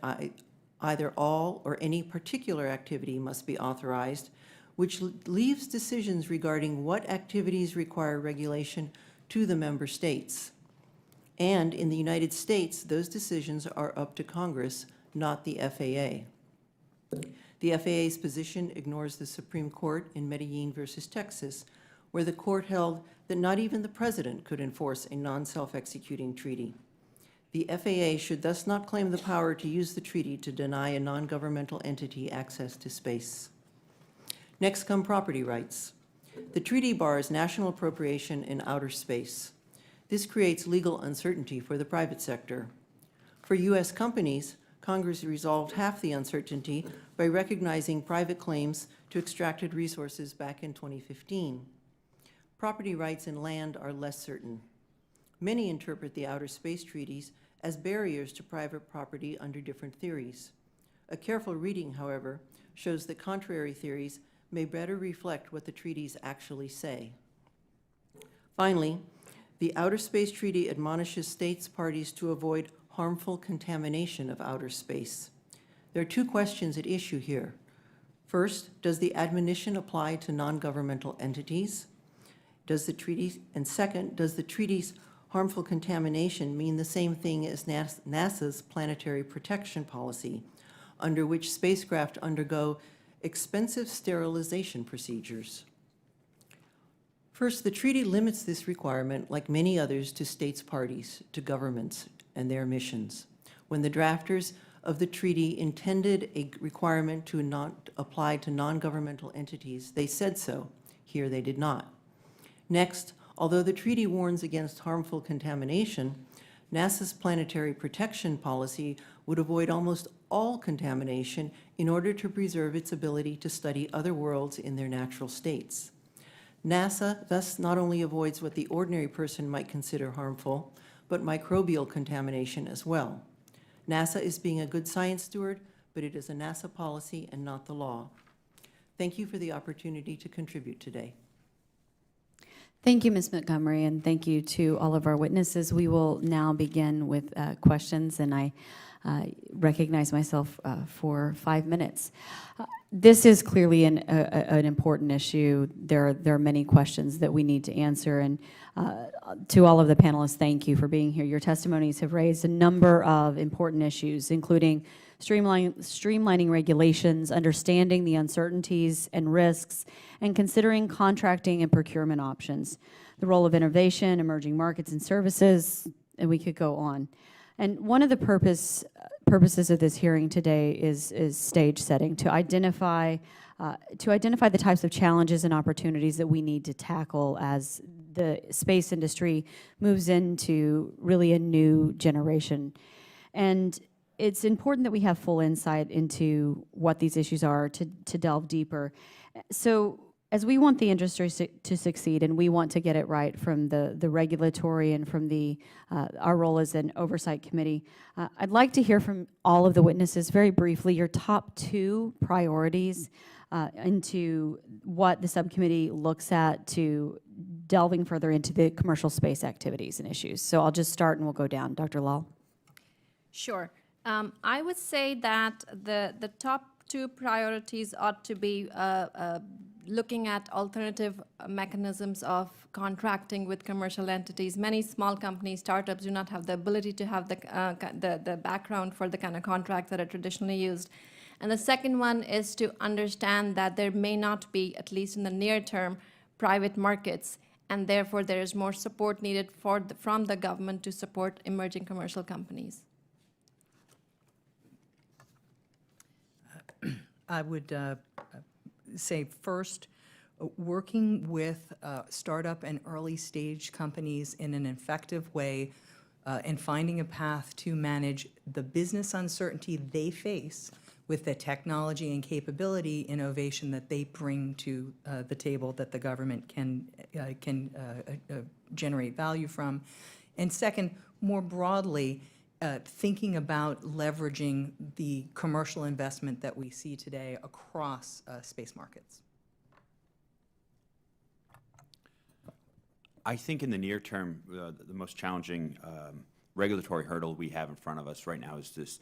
either all or any particular activity must be authorized, which leaves decisions regarding what activities require regulation to the member states. And in the United States, those decisions are up to Congress, not the FAA. The FAA's position ignores the Supreme Court in Medellin versus Texas, where the court held that not even the president could enforce a non-self-executing treaty. The FAA should thus not claim the power to use the treaty to deny a non-governmental entity access to space. Next come property rights. The treaty bars national appropriation in outer space. This creates legal uncertainty for the private sector. For U.S. companies, Congress resolved half the uncertainty by recognizing private claims to extracted resources back in 2015. Property rights in land are less certain. Many interpret the outer space treaties as barriers to private property under different theories. A careful reading, however, shows that contrary theories may better reflect what the treaties actually say. Finally, the Outer Space Treaty admonishes states parties to avoid harmful contamination of outer space. There are 2 questions at issue here. First, does the admonition apply to non-governmental entities? And second, does the treaty's harmful contamination mean the same thing as NASA's planetary protection policy, under which spacecraft undergo expensive sterilization procedures? First, the treaty limits this requirement, like many others, to states parties, to governments and their missions. When the drafters of the treaty intended a requirement to not apply to non-governmental entities, they said so. Here they did not. Next, although the treaty warns against harmful contamination, NASA's planetary protection policy would avoid almost all contamination in order to preserve its ability to study other worlds in their natural states. NASA thus not only avoids what the ordinary person might consider harmful, but microbial contamination as well. NASA is being a good science steward, but it is a NASA policy and not the law. Thank you for the opportunity to contribute today. Thank you, Ms. Montgomery, and thank you to all of our witnesses. We will now begin with questions, and I recognize myself for 5 minutes. This is clearly an important issue. There are many questions that we need to answer, and to all of the panelists, thank you for being here. Your testimonies have raised a number of important issues, including streamlining regulations, understanding the uncertainties and risks, and considering contracting and procurement options, the role of innovation, emerging markets and services, and we could go on. And one of the purposes of this hearing today is stage setting, to identify the types of challenges and opportunities that we need to tackle as the space industry moves into really a new generation. And it's important that we have full insight into what these issues are to delve deeper. So as we want the industry to succeed, and we want to get it right from the regulatory and from our role as an oversight committee, I'd like to hear from all of the witnesses very briefly your top 2 priorities into what the subcommittee looks at to delving further into the commercial space activities and issues. So I'll just start and we'll go down. Dr. Lal. Sure. I would say that the top 2 priorities ought to be looking at alternative mechanisms of contracting with commercial entities. Many small companies, startups, do not have the ability to have the background for the kind of contracts that are traditionally used. And the second one is to understand that there may not be, at least in the near term, private markets, and therefore there is more support needed from the government to support emerging commercial companies. I would say first, working with startup and early stage companies in an effective way and finding a path to manage the business uncertainty they face with the technology and capability innovation that they bring to the table that the government can generate value from. And second, more broadly, thinking about leveraging the commercial investment that we see today across space markets. I think in the near term, the most challenging regulatory hurdle we have in front of us right now is this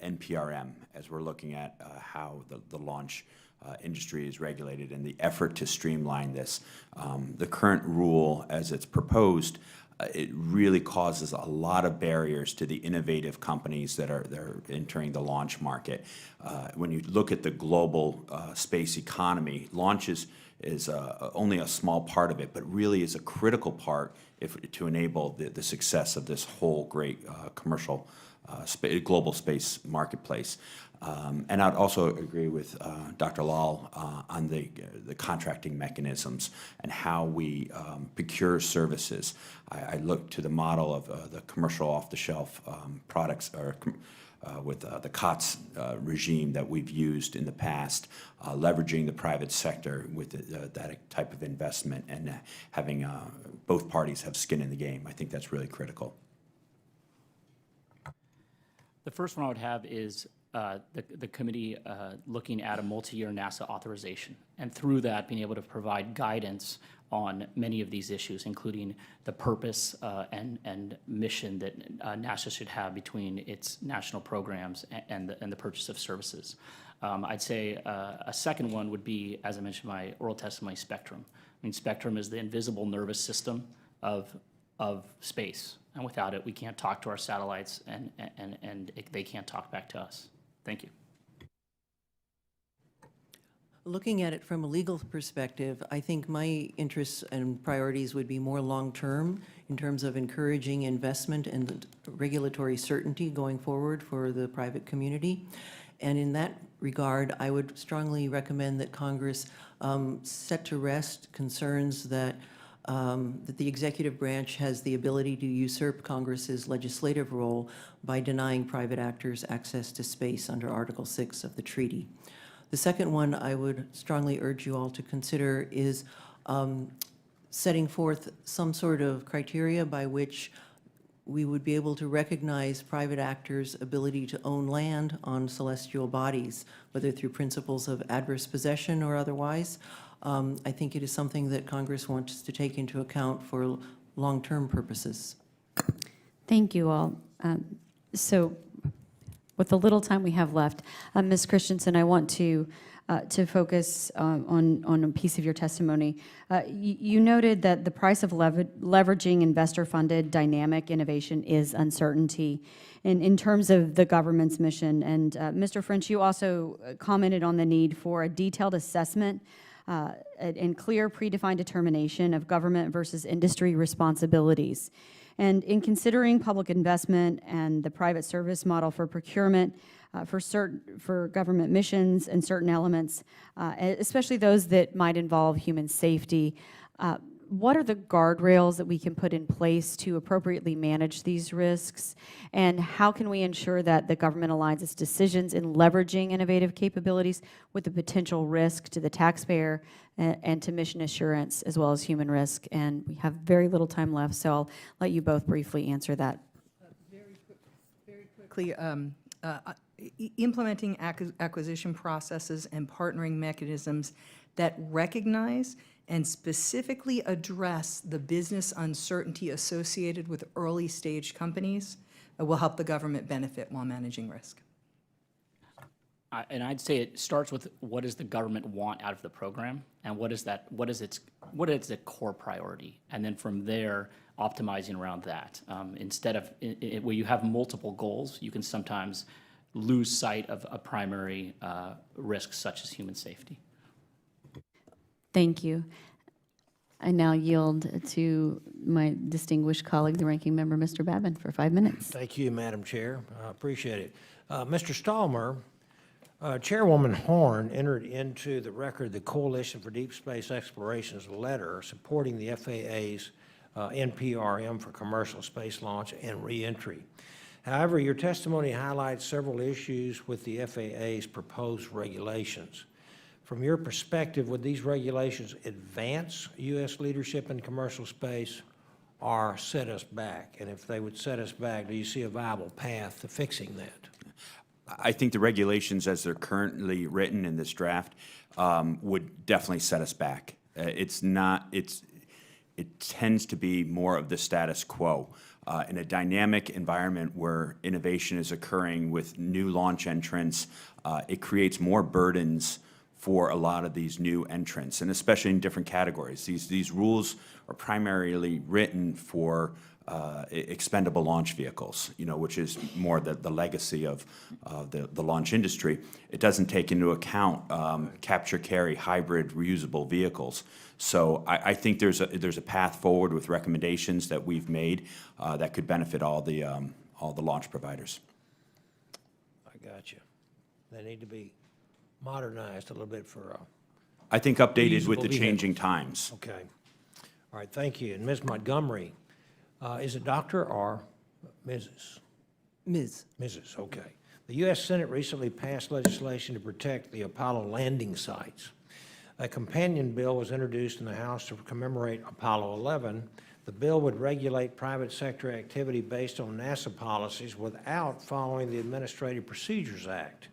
NPRM, as we're looking at how the launch industry is regulated and the effort to streamline this. The current rule, as it's proposed, it really causes a lot of barriers to the innovative companies that are entering the launch market. When you look at the global space economy, launches is only a small part of it, but really is a critical part to enable the success of this whole great commercial global space marketplace. And I'd also agree with Dr. Lal on the contracting mechanisms and how we procure services. I look to the model of the commercial off-the-shelf products, or with the COTS regime that we've used in the past, leveraging the private sector with that type of investment and having both parties have skin in the game. I think that's really critical. The first one I would have is the committee looking at a multi-year NASA authorization, and through that being able to provide guidance on many of these issues, including the purpose and mission that NASA should have between its national programs and the purchase of services. I'd say a second one would be, as I mentioned in my oral testimony, spectrum. I mean, spectrum is the invisible nervous system of space, and without it, we can't talk to our satellites, and they can't talk back to us. Thank you. Looking at it from a legal perspective, I think my interests and priorities would be more long-term in terms of encouraging investment and regulatory certainty going forward for the private community. And in that regard, I would strongly recommend that Congress set to rest concerns that the executive branch has the ability to usurp Congress's legislative role by denying private actors access to space under Article 6 of the treaty. The second one I would strongly urge you all to consider is setting forth some sort of criteria by which we would be able to recognize private actors' ability to own land on celestial bodies, whether through principles of adverse possession or otherwise. I think it is something that Congress wants to take into account for long-term purposes. Thank you all. So with the little time we have left, Ms. Christensen, I want to focus on a piece of your testimony. You noted that the price of leveraging investor-funded dynamic innovation is uncertainty in terms of the government's mission. And Mr. French, you also commented on the need for a detailed assessment and clear predefined determination of government versus industry responsibilities. And in considering public investment and the private service model for procurement for government missions and certain elements, especially those that might involve human safety, what are the guardrails that we can put in place to appropriately manage these risks? And how can we ensure that the government aligns its decisions in leveraging innovative capabilities with the potential risk to the taxpayer and to mission assurance as well as human risk? And we have very little time left, so I'll let you both briefly answer that. Very quickly, implementing acquisition processes and partnering mechanisms that recognize and specifically address the business uncertainty associated with early stage companies will help the government benefit while managing risk. And I'd say it starts with what does the government want out of the program, and what is the core priority, and then from there optimizing around that. Instead of where you have multiple goals, you can sometimes lose sight of a primary risk such as human safety. Thank you. I now yield to my distinguished colleague, the ranking member, Mr. Babin, for 5 minutes. Thank you, Madam Chair. I appreciate it. Mr. Stallmer, Chairwoman Horn entered into the record the Coalition for Deep Space Exploration's letter supporting the FAA's NPRM for commercial space launch and reentry. However, your testimony highlights several issues with the FAA's proposed regulations. From your perspective, would these regulations advance U.S. leadership in commercial space or set us back? And if they would set us back, do you see a viable path to fixing that? I think the regulations as they're currently written in this draft would definitely set us back. It tends to be more of the status quo. In a dynamic environment where innovation is occurring with new launch entrants, it creates more burdens for a lot of these new entrants, and especially in different categories. These rules are primarily written for expendable launch vehicles, which is more the legacy of the launch industry. It doesn't take into account capture, carry, hybrid, reusable vehicles. So I think there's a path forward with recommendations that we've made that could benefit all the launch providers. I got you. They need to be modernized a little bit for I think updated with reusable the vehicles. changing times. Okay. All right, thank you. And Ms. Montgomery, is it Dr. or Mrs.? Ms. Mrs., okay. The U.S. Senate recently passed legislation to protect the Apollo landing sites. A companion bill was introduced in the House to commemorate Apollo 11. The bill would regulate private sector activity based on NASA policies without following the Administrative Procedures Act.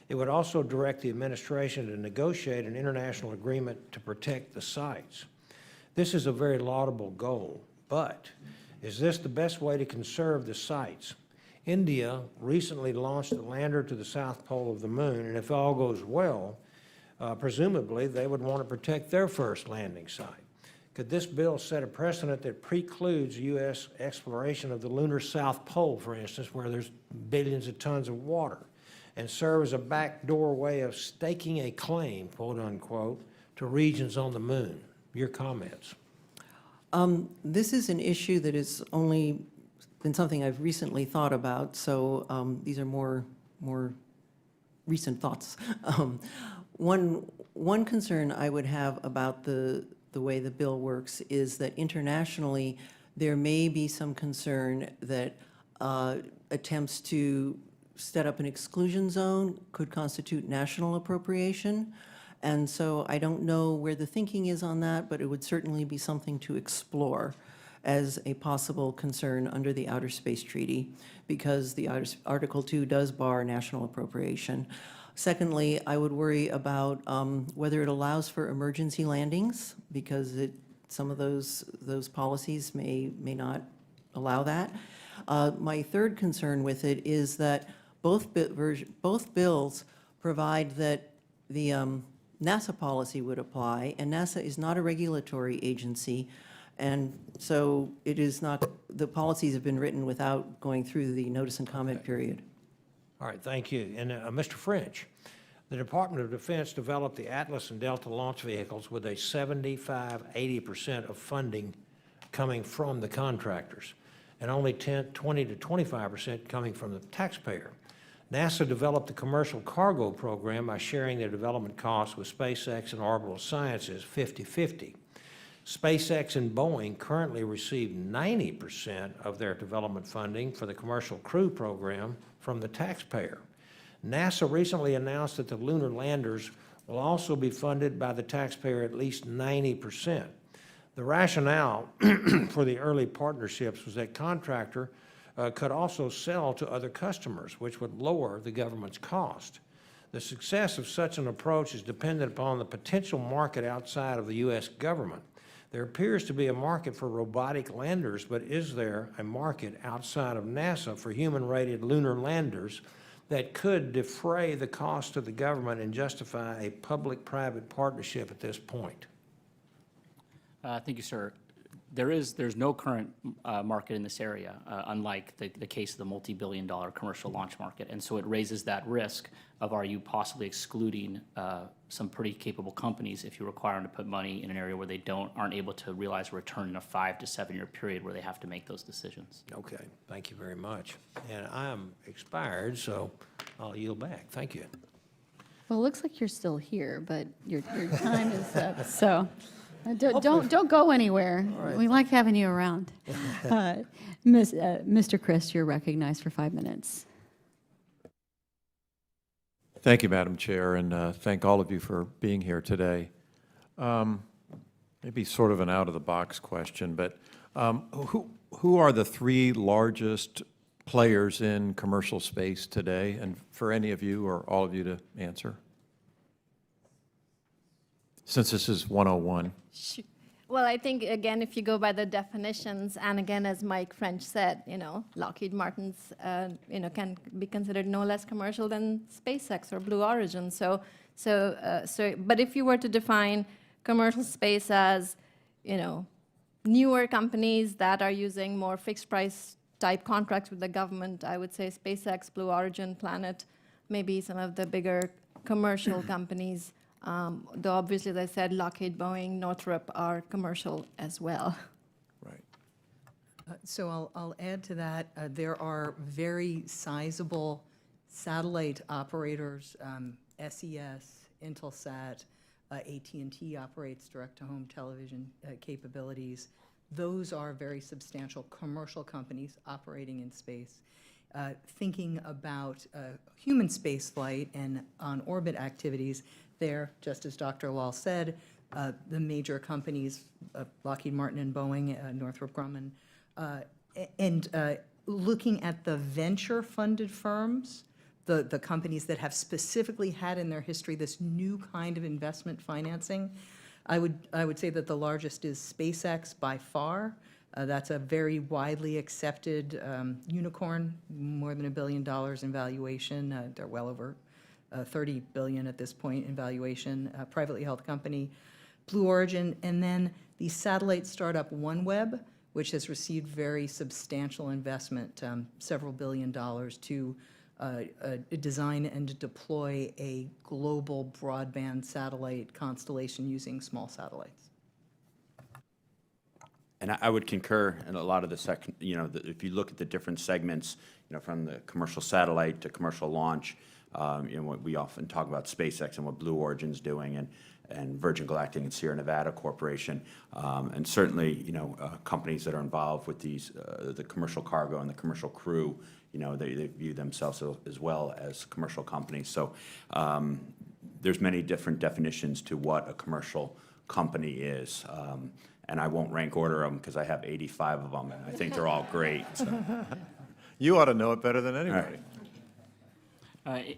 It would also direct the administration to negotiate an international agreement to protect the sites. This is a very laudable goal, but is this the best way to conserve the sites? India recently launched a lander to the south pole of the moon, and if all goes well, presumably they would want to protect their first landing site. Could this bill set a precedent that precludes U.S. exploration of the lunar south pole, for instance, where there's billions of tons of water? and serve as a backdoor way of staking a claim, quote unquote, to regions on the moon. Your comments? This is an issue that has only been something I've recently thought about, so these are more recent thoughts. One concern I would have about the way the bill works is that internationally, there may be some concern that attempts to set up an exclusion zone could constitute national appropriation. And so I don't know where the thinking is on that, but it would certainly be something to explore as a possible concern under the Outer Space Treaty, because the Article 2 does bar national appropriation. Secondly, I would worry about whether it allows for emergency landings, because some of those policies may not allow that. My third concern with it is that both bills provide that the NASA policy would apply, and NASA is not a regulatory agency, and so it is not, the policies have been written without going through the notice and comment period. All right, thank you. And Mr. French, the Department of Defense developed the Atlas and Delta launch vehicles with a 75–80% of funding coming from the contractors, and only 20 to 25% coming from the taxpayer. NASA developed the commercial cargo program by sharing their development costs with SpaceX and Orbital Sciences 50-50. SpaceX and Boeing currently receive 90% of their development funding for the commercial crew program from the taxpayer. NASA recently announced that the lunar landers will also be funded by the taxpayer at least 90%. The rationale for the early partnerships was that contractor could also sell to other customers, which would lower the government's cost. The success of such an approach is dependent upon the potential market outside of the U.S. government. There appears to be a market for robotic landers, but is there a market outside of NASA for human-rated lunar landers that could defray the cost of the government and justify a public-private partnership at this point? Thank you, sir. There's no current market in this area, unlike the case of the multi-billion-dollar commercial launch market. And so it raises that risk of, are you possibly excluding some pretty capable companies if you require them to put money in an area where they aren't able to realize a return in a 5 to 7 year period where they have to make those decisions. Okay, thank you very much. And I am expired, so I'll yield back. Thank you. Well, it looks like you're still here, but your time is up, so don't go anywhere. We like having you around. Mr. Christ, you're recognized for 5 minutes. Thank you, Madam Chair, and thank all of you for being here today. Maybe sort of an out-of-the-box question, but who are the 3 largest players in commercial space today? And for any of you or all of you to answer, since this is 101. Well, I think, again, if you go by the definitions, and again, as Mike French said, Lockheed Martin's, can be considered no less commercial than SpaceX or Blue Origin. But if you were to define commercial space as, newer companies that are using more fixed price type contracts with the government, I would say SpaceX, Blue Origin, Planet, maybe some of the bigger commercial companies. Though obviously, as I said, Lockheed, Boeing, Northrop are commercial as well. Right. So I'll add to that. There are very sizable satellite operators, SES, Intelsat, AT&T operates direct-to-home television capabilities. Those are very substantial commercial companies operating in space. Thinking about human spaceflight and on-orbit activities, there, just as Dr. Lal said, the major companies, Lockheed Martin and Boeing, Northrop Grumman, and looking at the venture-funded firms, the companies that have specifically had in their history this new kind of investment financing, I would say that the largest is SpaceX by far. That's a very widely accepted unicorn, more than $1 billion in valuation. They're well over $30 billion at this point in valuation, privately held company. Blue Origin, and then the satellite startup OneWeb, which has received very substantial investment, several $1 billion to design and deploy a global broadband satellite constellation using small satellites. And I would concur in a lot of the second, if you look at the different segments, from the commercial satellite to commercial launch, what we often talk about SpaceX and what Blue Origin's doing, and Virgin Galactic and Sierra Nevada Corporation, and certainly, companies that are involved with these, the commercial cargo and the commercial crew, they view themselves as well as commercial companies. So there's many different definitions to what a commercial company is. And I won't rank order them because I have 85 of them, and I think they're all great. So. You ought to know it better than anybody.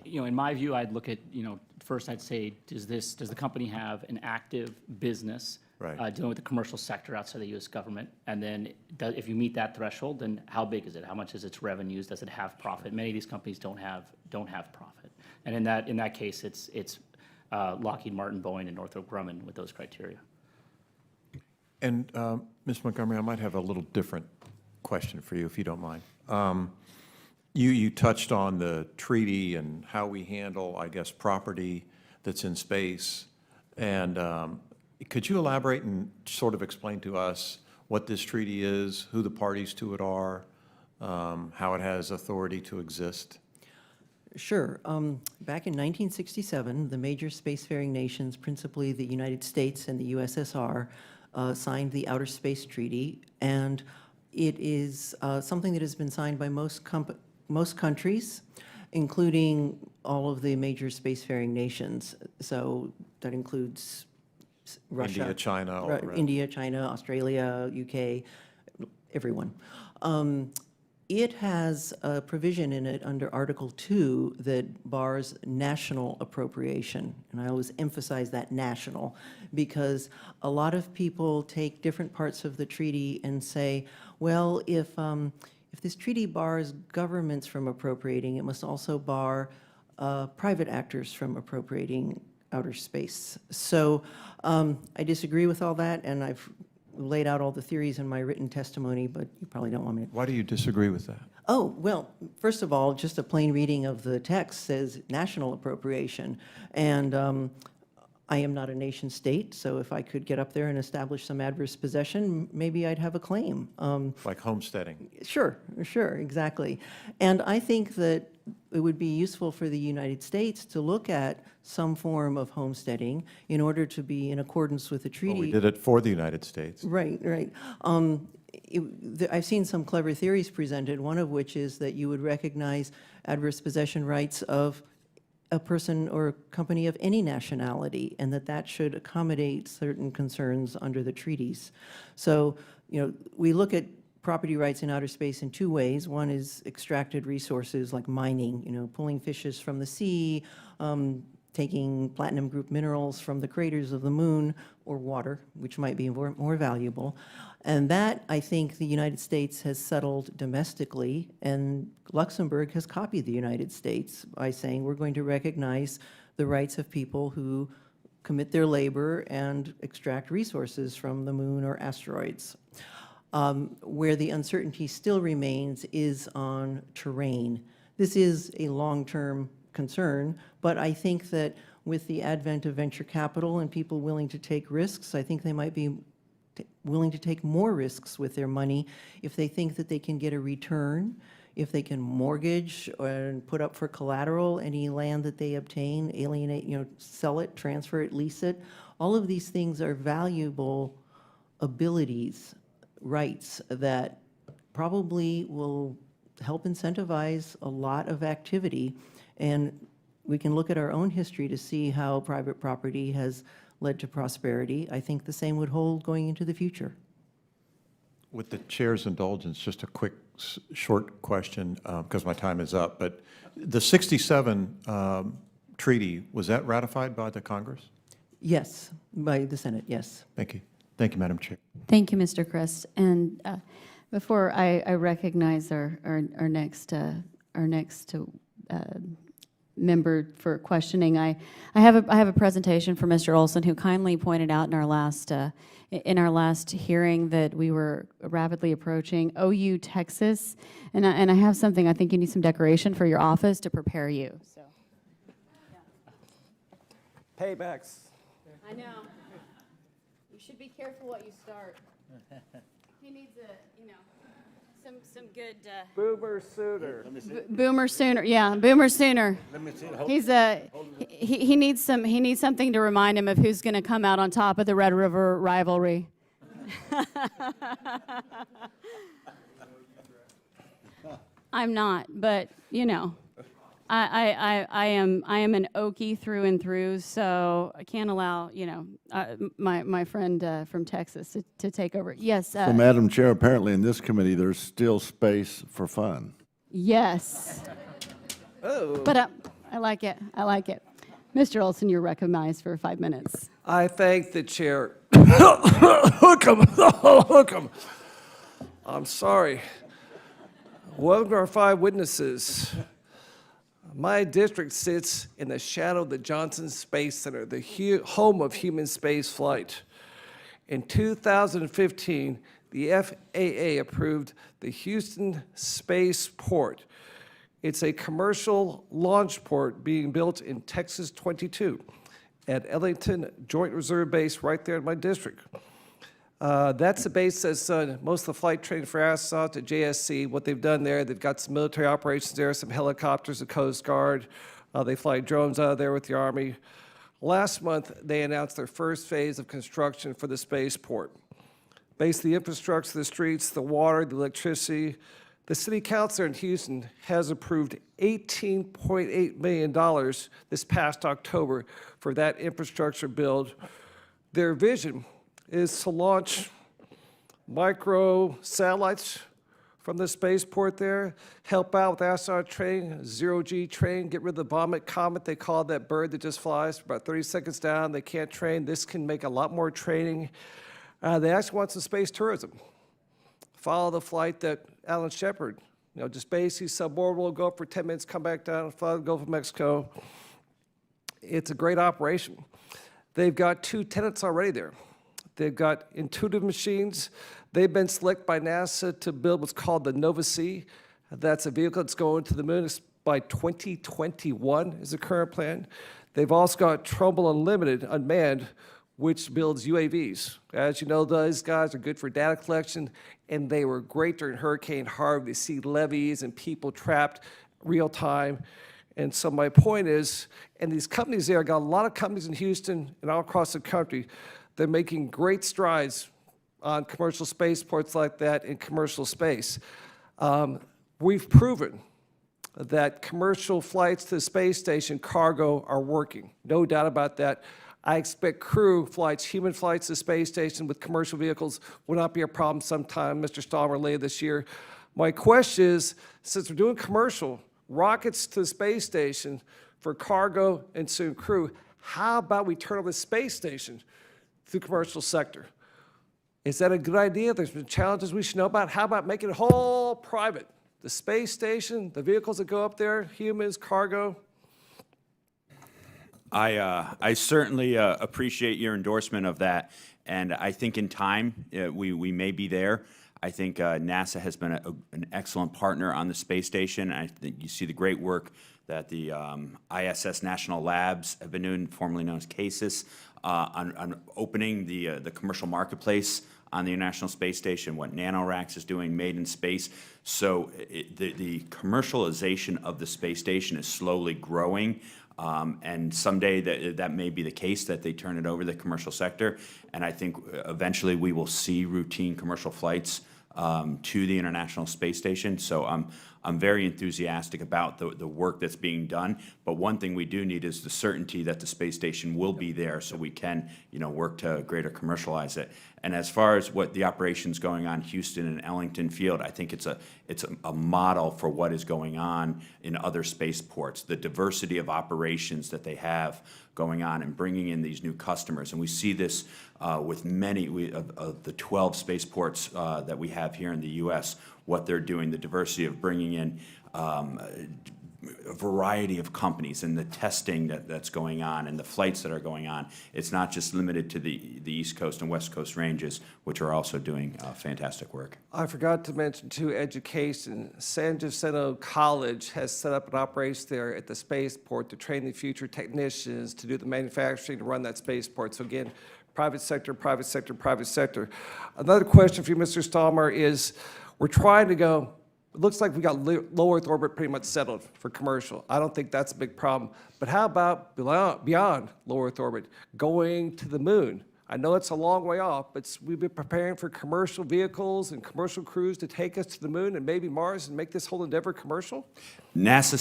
In my view, I'd look at, first I'd say, does the company have an active business Right. dealing with the commercial sector outside the U.S. government? And then if you meet that threshold, then how big is it? How much is its revenues? Does it have profit? Many of these companies don't have profit. And in that case, it's Lockheed Martin, Boeing, and Northrop Grumman with those criteria. And Ms. Montgomery, I might have a little different question for you, if you don't mind. You touched on the treaty and how we handle, I guess, property that's in space. And could you elaborate and sort of explain to us what this treaty is, who the parties to it are, how it has authority to exist? Sure. Back in 1967, the major spacefaring nations, principally the United States and the USSR, signed the Outer Space Treaty, and it is something that has been signed by most countries, including all of the major spacefaring nations. So that includes Russia, India, China, all the rest. India, China, Australia, UK, everyone. It has a provision in it under Article 2 that bars national appropriation. And I always emphasize that national, because a lot of people take different parts of the treaty and say, well, if this treaty bars governments from appropriating, it must also bar private actors from appropriating outer space. So I disagree with all that, and I've laid out all the theories in my written testimony, but you probably don't want me to. Why do you disagree with that? Oh, well, first of all, just a plain reading of the text says national appropriation. And I am not a nation state, so if I could get up there and establish some adverse possession, maybe I'd have a claim. Like homesteading? Sure, exactly. And I think that it would be useful for the United States to look at some form of homesteading in order to be in accordance with the treaty. Well, we did it for the United States. Right. I've seen some clever theories presented, one of which is that you would recognize adverse possession rights of a person or company of any nationality, and that should accommodate certain concerns under the treaties. So, we look at property rights in outer space in two ways. One is extracted resources like mining, pulling fishes from the sea, taking platinum group minerals from the craters of the moon, or water, which might be more valuable. And that, I think, the United States has settled domestically, and Luxembourg has copied the United States by saying we're going to recognize the rights of people who commit their labor and extract resources from the moon or asteroids. Where the uncertainty still remains is on terrain. This is a long-term concern, but I think that with the advent of venture capital and people willing to take risks, I think they might be willing to take more risks with their money if they think that they can get a return, if they can mortgage and put up for collateral any land that they obtain, alienate, sell it, transfer it, lease it. All of these things are valuable abilities, rights that probably will help incentivize a lot of activity. And we can look at our own history to see how private property has led to prosperity. I think the same would hold going into the future. With the chair's indulgence, just a quick, short question, because my time is up. But the 67 treaty, was that ratified by the Congress? Yes, by the Senate, yes. Thank you. Thank you, Madam Chair. Thank you, Mr. Christ. And before I recognize our next member for questioning. I have a presentation for Mr. Olson, who kindly pointed out in our last hearing that we were rapidly approaching OU Texas, and I have something. I think you need some decoration for your office to prepare you. So. Paybacks. I know. You should be careful what you start. He needs some good. Boomer Sooner. Boomer Sooner, yeah, Boomer Sooner. He needs something to remind him of who's going to come out on top of the Red River rivalry. I'm not, but I am an Okie through and through, so I can't allow my friend from Texas to take over. Yes. So, Madam Chair, apparently in this committee, there's still space for fun. Yes. Oh. But I like it. I like it. Mr. Olson, you're recognized for 5 minutes. I thank the chair. Hook 'em. Hook 'em. I'm sorry. Welcome to our 5 witnesses. My district sits in the shadow of the Johnson Space Center, the home of human space flight. In 2015, the FAA approved the Houston Spaceport. It's a commercial launch port being built in Texas 22 at Ellington Joint Reserve Base right there in my district. That's the base that's most of the flight training for astronauts at JSC. What they've done there, they've got some military operations there, some helicopters, the Coast Guard. They fly drones out of there with the Army. Last month, they announced their first phase of construction for the spaceport. Basically, the infrastructure, the streets, the water, the electricity. The city council in Houston has approved $18.8 million this past October for that infrastructure build. Their vision is to launch micro satellites from the spaceport there, help out with astronaut training, zero-G training, get rid of the vomit comet, they call that bird that just flies for about 30 seconds down. They can't train. This can make a lot more training. They actually want some space tourism. Follow the flight that Alan Shepard, just basically suborbital, go up for 10 minutes, come back down, fly the Gulf of Mexico. It's a great operation. They've got 2 tenants already there. They've got intuitive machines. They've been selected by NASA to build what's called the Nova C. That's a vehicle that's going to the moon by 2021 is the current plan. They've also got Trumbull Unlimited Unmanned, which builds UAVs. As you know, those guys are good for data collection, and they were great during Hurricane Harvey to see levees and people trapped real time. And so my point is, and these companies there, got a lot of companies in Houston and all across the country. They're making great strides on commercial spaceports like that in commercial space. We've proven that commercial flights to the space station cargo are working. No doubt about that. I expect crew flights, human flights to the space station with commercial vehicles will not be a problem sometime, Mr. Stallmer, later this year. My question is, since we're doing commercial rockets to the space station for cargo and soon crew, how about we turn over the space station to the commercial sector? Is that a good idea? There's been challenges we should know about. How about making it whole private? The space station, the vehicles that go up there, humans, cargo. I certainly appreciate your endorsement of that, and I think in time we may be there. I think NASA has been an excellent partner on the space station. I think you see the great work that the ISS National Labs have been doing, formerly known as CASIS, on opening the commercial marketplace on the International Space Station, what NanoRacks is doing, Made in Space. So the commercialization of the space station is slowly growing. And someday that may be the case, that they turn it over to the commercial sector. And I think eventually we will see routine commercial flights to the International Space Station. So I'm very enthusiastic about the work that's being done. But one thing we do need is the certainty that the space station will be there, so we can, work to greater commercialize it. And as far as what the operations going on Houston and Ellington Field, I think it's a model for what is going on in other spaceports. The diversity of operations that they have going on and bringing in these new customers. And we see this with many of the 12 spaceports that we have here in the U.S., what they're doing, the diversity of bringing in a variety of companies and the testing that's going on and the flights that are going on. It's not just limited to the East Coast and West Coast ranges, which are also doing fantastic work. I forgot to mention, too, education. San Jacinto College has set up an operation there at the spaceport to train the future technicians to do the manufacturing to run that spaceport. So again, private sector, private sector, private sector. Another question for you, Mr. Stallmer, is we're trying to go, it looks like we got low Earth orbit pretty much settled for commercial. I don't think that's a big problem. But how about beyond low Earth orbit, going to the moon? I know it's a long way off, but we've been preparing for commercial vehicles and commercial crews to take us to the moon and maybe Mars and make this whole endeavor commercial? NASA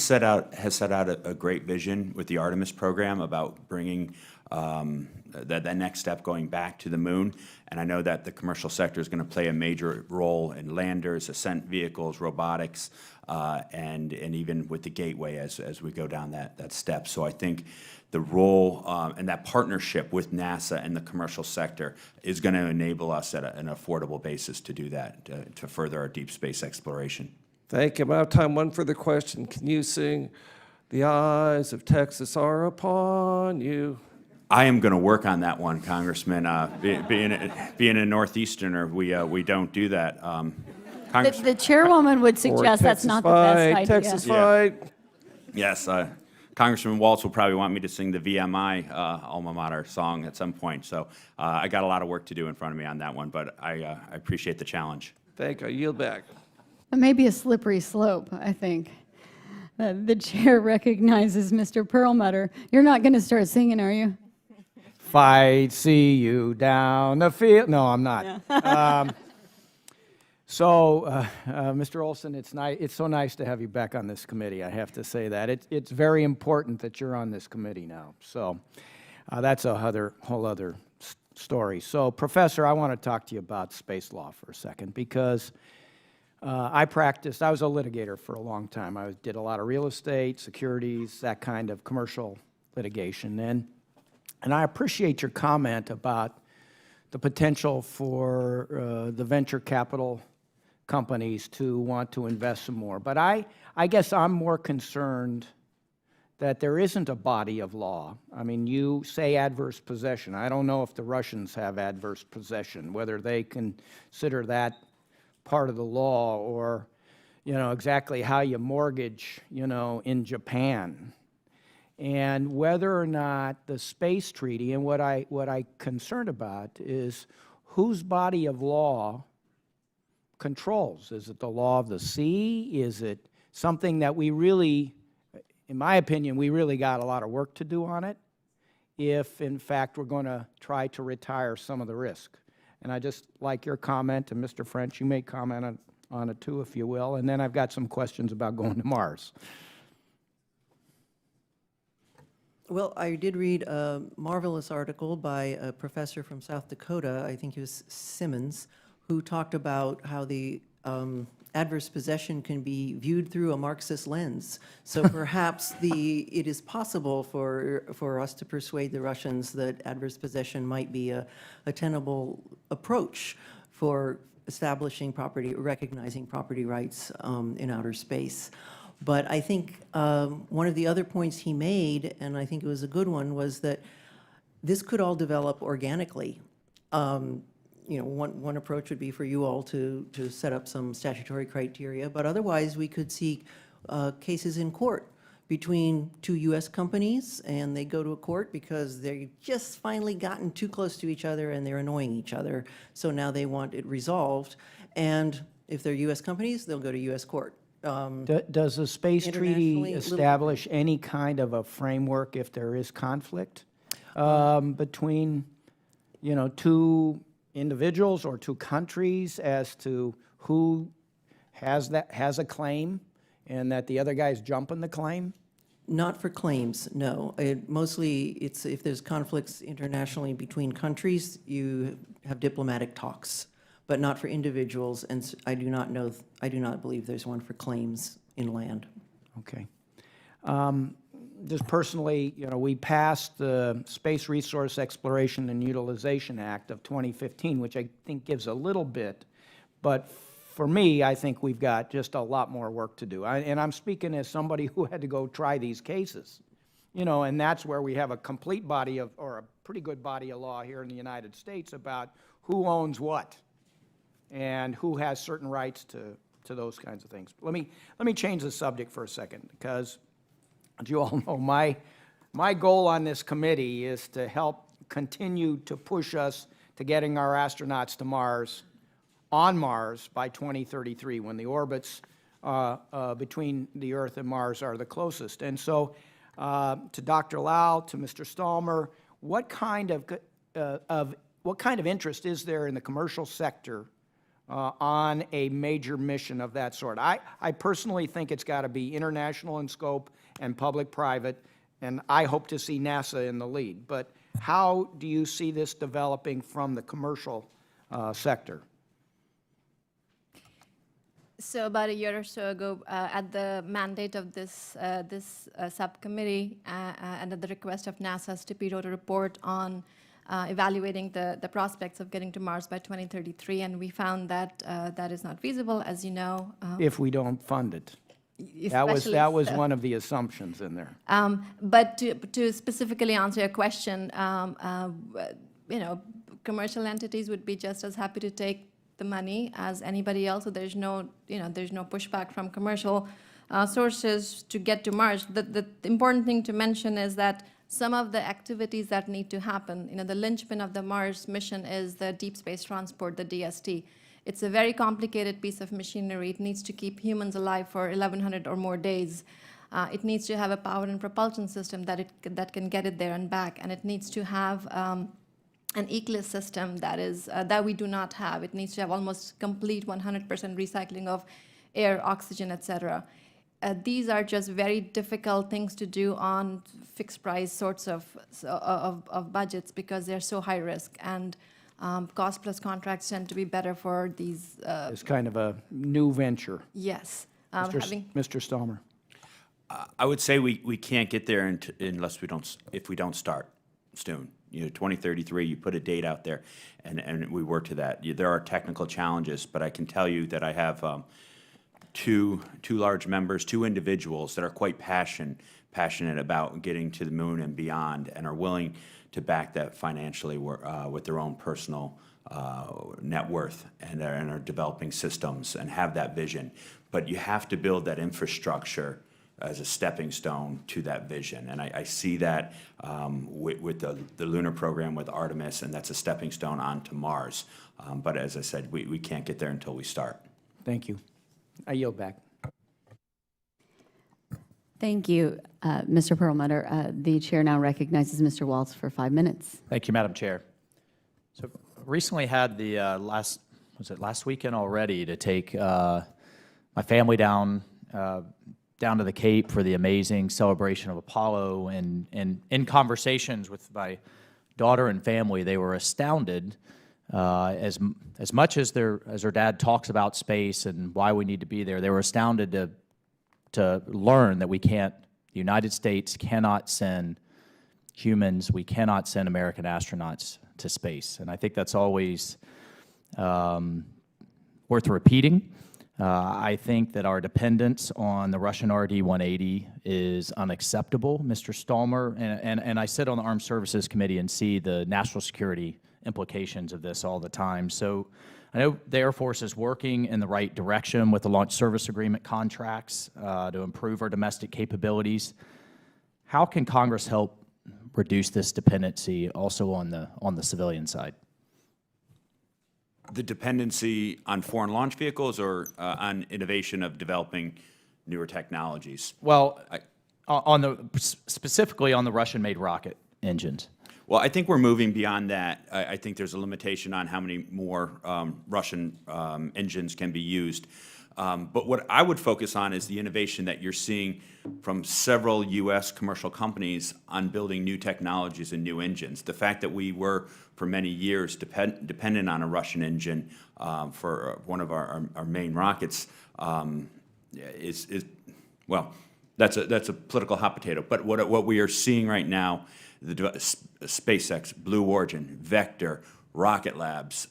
has set out a great vision with the Artemis program about bringing that next step going back to the moon. And I know that the commercial sector is going to play a major role in landers, ascent vehicles, robotics, and even with the gateway as we go down that step. So I think the role and that partnership with NASA and the commercial sector is going to enable us at an affordable basis to do that, to further our deep space exploration. Thank you. I'm out of time. One further question. Can you sing "The Eyes of Texas Are Upon You"? I am going to work on that one, Congressman. Being a Northeasterner, we don't do that. The chairwoman would suggest that's not the best idea. Texas fight. Yes, Congressman Waltz will probably want me to sing the VMI alma mater song at some point. So I got a lot of work to do in front of me on that one, but I appreciate the challenge. Thank you. I yield back. It may be a slippery slope, I think. The chair recognizes Mr. Perlmutter. You're not going to start singing, are you? Fight, see you down the field. No, I'm not. Mr. Olson, it's so nice to have you back on this committee. I have to say that. It's very important that you're on this committee now. So that's a whole other story. So, Professor, I want to talk to you about space law for a second because I was a litigator for a long time. I did a lot of real estate, securities, that kind of commercial litigation. And I appreciate your comment about the potential for the venture capital companies to want to invest some more. But I guess I'm more concerned that there isn't a body of law. I mean, you say adverse possession. I don't know if the Russians have adverse possession, whether they consider that part of the law or, exactly how you mortgage, in Japan. And whether or not the space treaty, and what I concerned about is whose body of law controls. Is it the law of the sea? Is it something that we really, in my opinion, we really got a lot of work to do on it if, in fact, we're going to try to retire some of the risk? And I just like your comment, and Mr. French, you may comment on it too, if you will, and then I've got some questions about going to Mars. Well, I did read a marvelous article by a professor from South Dakota, I think it was Simmons, who talked about how the adverse possession can be viewed through a Marxist lens. So perhaps it is possible for us to persuade the Russians that adverse possession might be a tenable approach for establishing recognizing property rights in outer space. But I think one of the other points he made, and I think it was a good one, was that this could all develop organically. One approach would be for you all to set up some statutory criteria, but otherwise we could see cases in court between two U.S. companies, and they go to a court because they just finally gotten too close to each other and they're annoying each other. So now they want it resolved. And if they're U.S. companies, they'll go to U.S. court. Does the space treaty internationally, establish any kind of a framework if there is conflict between, two individuals or two countries as to who has a claim and that the other guy's jumping the claim? Not for claims, no. Mostly, it's if there's conflicts internationally between countries, you have diplomatic talks, but not for individuals, and I do not believe there's one for claims inland. Okay. Just personally, we passed the Space Resource Exploration and Utilization Act of 2015, which I think gives a little bit, but for me, I think we've got just a lot more work to do. And I'm speaking as somebody who had to go try these cases. You know, and that's where we have a complete body of, or a pretty good body of law here in the United States about who owns what and who has certain rights to those kinds of things. Let me change the subject for a second, because as you all know, my goal on this committee is to help continue to push us to getting our astronauts to Mars, on Mars by 2033, when the orbits between the Earth and Mars are the closest. And so, to Dr. Lal, to Mr. Stallmer, what kind of interest is there in the commercial sector on a major mission of that sort? I personally think it's got to be international in scope and public-private, and I hope to see NASA in the lead. But how do you see this developing from the commercial sector? So about a year or so ago, at the mandate of this subcommittee and at the request of NASA, STIPI wrote a report on evaluating the prospects of getting to Mars by 2033, and we found that that is not feasible, as you know. If we don't fund it. That was one of the assumptions in there. But to specifically answer your question, you know, commercial entities would be just as happy to take the money as anybody else. So there's no, you know, there's no pushback from commercial sources to get to Mars. The important thing to mention is that some of the activities that need to happen, you know, the linchpin of the Mars mission is the deep space transport, the DST. It's a very complicated piece of machinery. It needs to keep humans alive for 1,100 or more days. It needs to have a power and propulsion system that can get it there and back, and it needs to have an ECLIS system that we do not have. It needs to have almost complete 100% recycling of air, oxygen, etc. These are just very difficult things to do on fixed price sorts of budgets, because they're so high risk, and cost plus contracts tend to be better for these. It's kind of a new venture. Yes. Mr. Stallmer. I would say we can't get there unless if we don't start soon. You know, 2033, you put a date out there, and we work to that. There are technical challenges, but I can tell you that I have two large members, two individuals that are quite passionate about getting to the moon and beyond, and are willing to back that financially with their own personal net worth, and are developing systems and have that vision. But you have to build that infrastructure as a stepping stone to that vision. And I see that with the lunar program with Artemis, and that's a stepping stone onto Mars. But as I said, we can't get there until we start. Thank you. I yield back. Thank you, Mr. Perlmutter. The chair now recognizes Mr. Waltz for 5 minutes. Thank you, Madam Chair. So recently had the last weekend already to take my family down to the Cape for the amazing celebration of Apollo, and in conversations with my daughter and family, they were astounded as much as their dad talks about space and why we need to be there. They were astounded to learn that the United States cannot send humans, we cannot send American astronauts to space. And I think that's always worth repeating. I think that our dependence on the Russian RD-180 is unacceptable, Mr. Stallmer, and I sit on the Armed Services Committee and see the national security implications of this all the time. So I know the Air Force is working in the right direction with the launch service agreement contracts to improve our domestic capabilities. How can Congress help reduce this dependency also on the civilian side? The dependency on foreign launch vehicles, or on innovation of developing newer technologies? Well, specifically on the Russian-made rocket engines. Well, I think we're moving beyond that. I think there's a limitation on how many more Russian engines can be used. But what I would focus on is the innovation that you're seeing from several U.S. commercial companies on building new technologies and new engines. The fact that we were, for many years, dependent on a Russian engine for one of our main rockets is well, that's a political hot potato. But what we are seeing right now, the SpaceX, Blue Origin, Vector, Rocket Labs,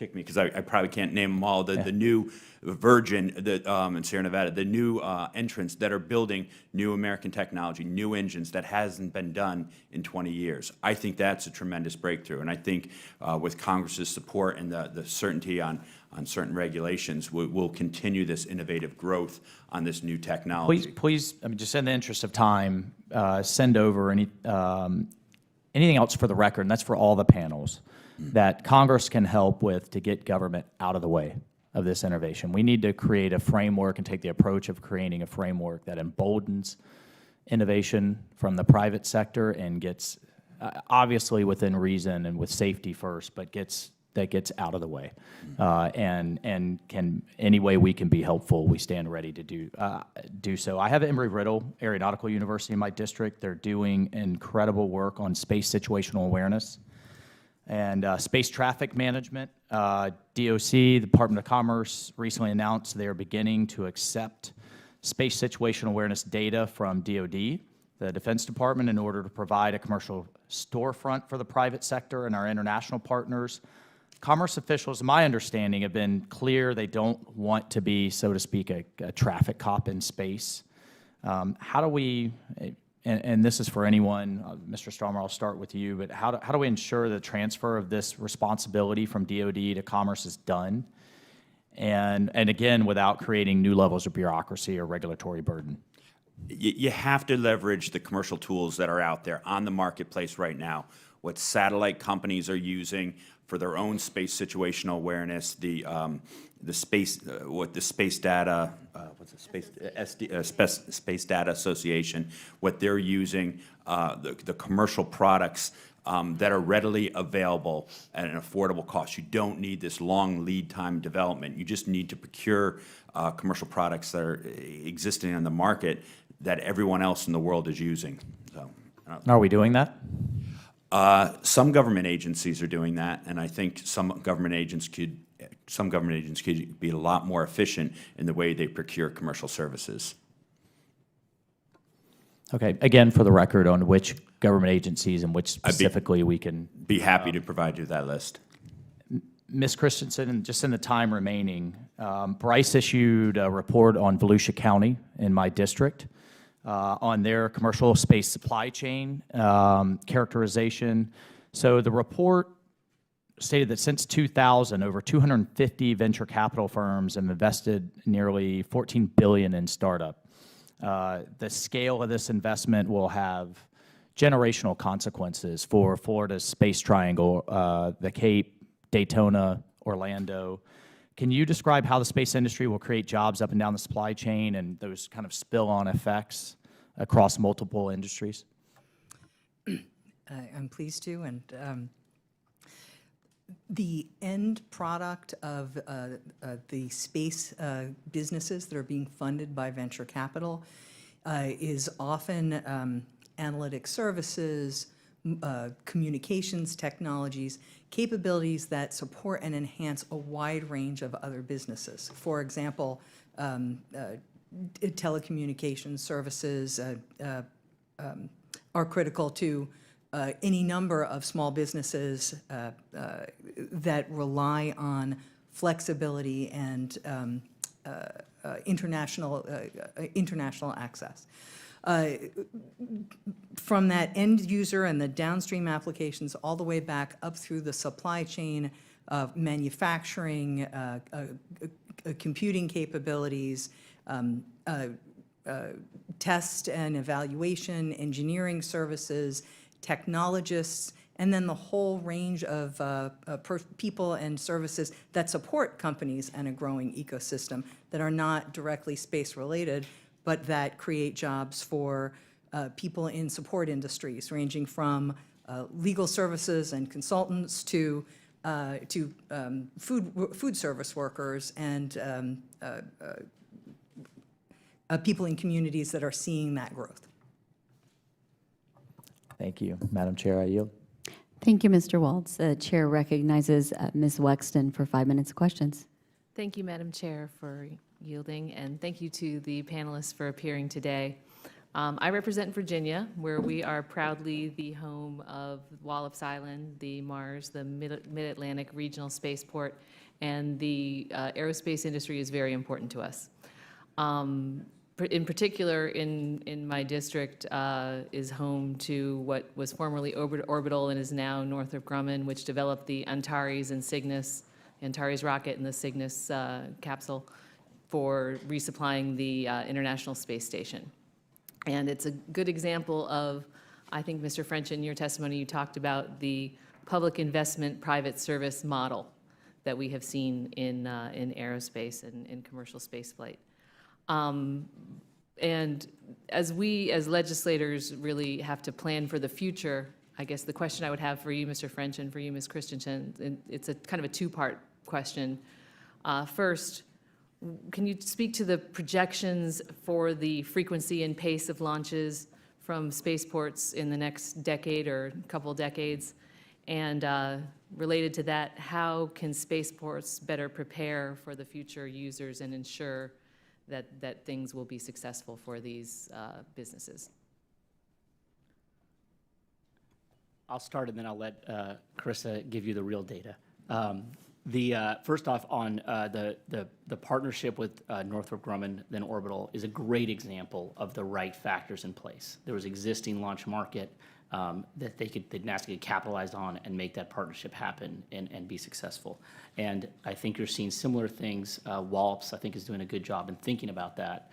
kick me because I probably can't name them all. The new Virgin in Sierra Nevada, the new entrants that are building new American technology, new engines that hasn't been done in 20 years. I think that's a tremendous breakthrough. And I think with Congress's support and the certainty on certain regulations, we'll continue this innovative growth on this new technology. Please, I mean, just in the interest of time, send over anything else for the record, and that's for all the panels, that Congress can help with to get government out of the way of this innovation. We need to create a framework and take the approach of creating a framework that emboldens innovation from the private sector and gets, obviously within reason and with safety first, but gets out of the way. And can, any way we can be helpful, we stand ready to do so. I have Embry-Riddle Aeronautical University in my district. They're doing incredible work on space situational awareness and space traffic management. DOC, the Department of Commerce, recently announced they are beginning to accept space situational awareness data from DoD, the Defense Department, in order to provide a commercial storefront for the private sector and our international partners. Commerce officials, my understanding, have been clear they don't want to be, so to speak, a traffic cop in space. How do we, and this is for anyone, Mr. Stallmer, I'll start with you, but how do we ensure the transfer of this responsibility from DoD to Commerce is done? And again, without creating new levels of bureaucracy or regulatory burden? You have to leverage the commercial tools that are out there on the marketplace right now. What satellite companies are using for their own space situational awareness, the space data, Space Data Association, what they're using, the commercial products that are readily available at an affordable cost. You don't need this long lead time development. You just need to procure commercial products that are existing on the market that everyone else in the world is using. So, Are we doing that? some government agencies are doing that, and I think some government agents could be a lot more efficient in the way they procure commercial services. Okay, again, for the record, on which government agencies and which specifically we can... Be happy to provide you that list. Ms. Christensen, just in the time remaining, Bryce issued a report on Volusia County in my district on their commercial space supply chain characterization. So the report stated that since 2000, over 250 venture capital firms have invested nearly $14 billion in startup. The scale of this investment will have generational consequences for Florida's Space Triangle, the Cape, Daytona, Orlando. Can you describe how the space industry will create jobs up and down the supply chain and those kind of spill-on effects across multiple industries? I'm pleased to, and the end product of the space businesses that are being funded by venture capital is often analytic services, communications technologies, capabilities that support and enhance a wide range of other businesses. For example, telecommunications services are critical to any number of small businesses that rely on flexibility and international access. From that end user and the downstream applications all the way back up through the supply chain of manufacturing, computing capabilities, test and evaluation, engineering services, technologists, and then the whole range of people and services that support companies and a growing ecosystem that are not directly space-related, but that create jobs for people in support industries, ranging from legal services and consultants to food service workers and people in communities that are seeing that growth. Thank you. Madam Chair, I yield. Thank you, Mr. Waltz. The chair recognizes Ms. Wexton for 5 minutes of questions. Thank you, Madam Chair, for yielding, and thank you to the panelists for appearing today. I represent Virginia, where we are proudly the home of Wallops Island, the Mars, the Mid-Atlantic Regional Spaceport, and the aerospace industry is very important to us. In particular, in my district is home to what was formerly Orbital and is now Northrop Grumman, which developed the Antares and Cygnus, the Antares rocket and the Cygnus capsule for resupplying the International Space Station. And it's a good example of, I think, Mr. French, in your testimony, you talked about the public investment, private service model that we have seen in aerospace and in commercial spaceflight. And as we, as legislators, really have to plan for the future, I guess the question I would have for you, Mr. French, and for you, Ms. Christensen, and it's a kind of a two-part question. First, can you speak to the projections for the frequency and pace of launches from spaceports in the next decade or couple decades? And related to that, how can spaceports better prepare for the future users and ensure that things will be successful for these businesses? I'll start and then I'll let Carissa give you the real data. First off, on the partnership with Northrop Grumman, then Orbital, is a great example of the right factors in place. There was existing launch market that NASA could capitalize on and make that partnership happen and be successful. And I think you're seeing similar things. Wallops, I think, is doing a good job in thinking about that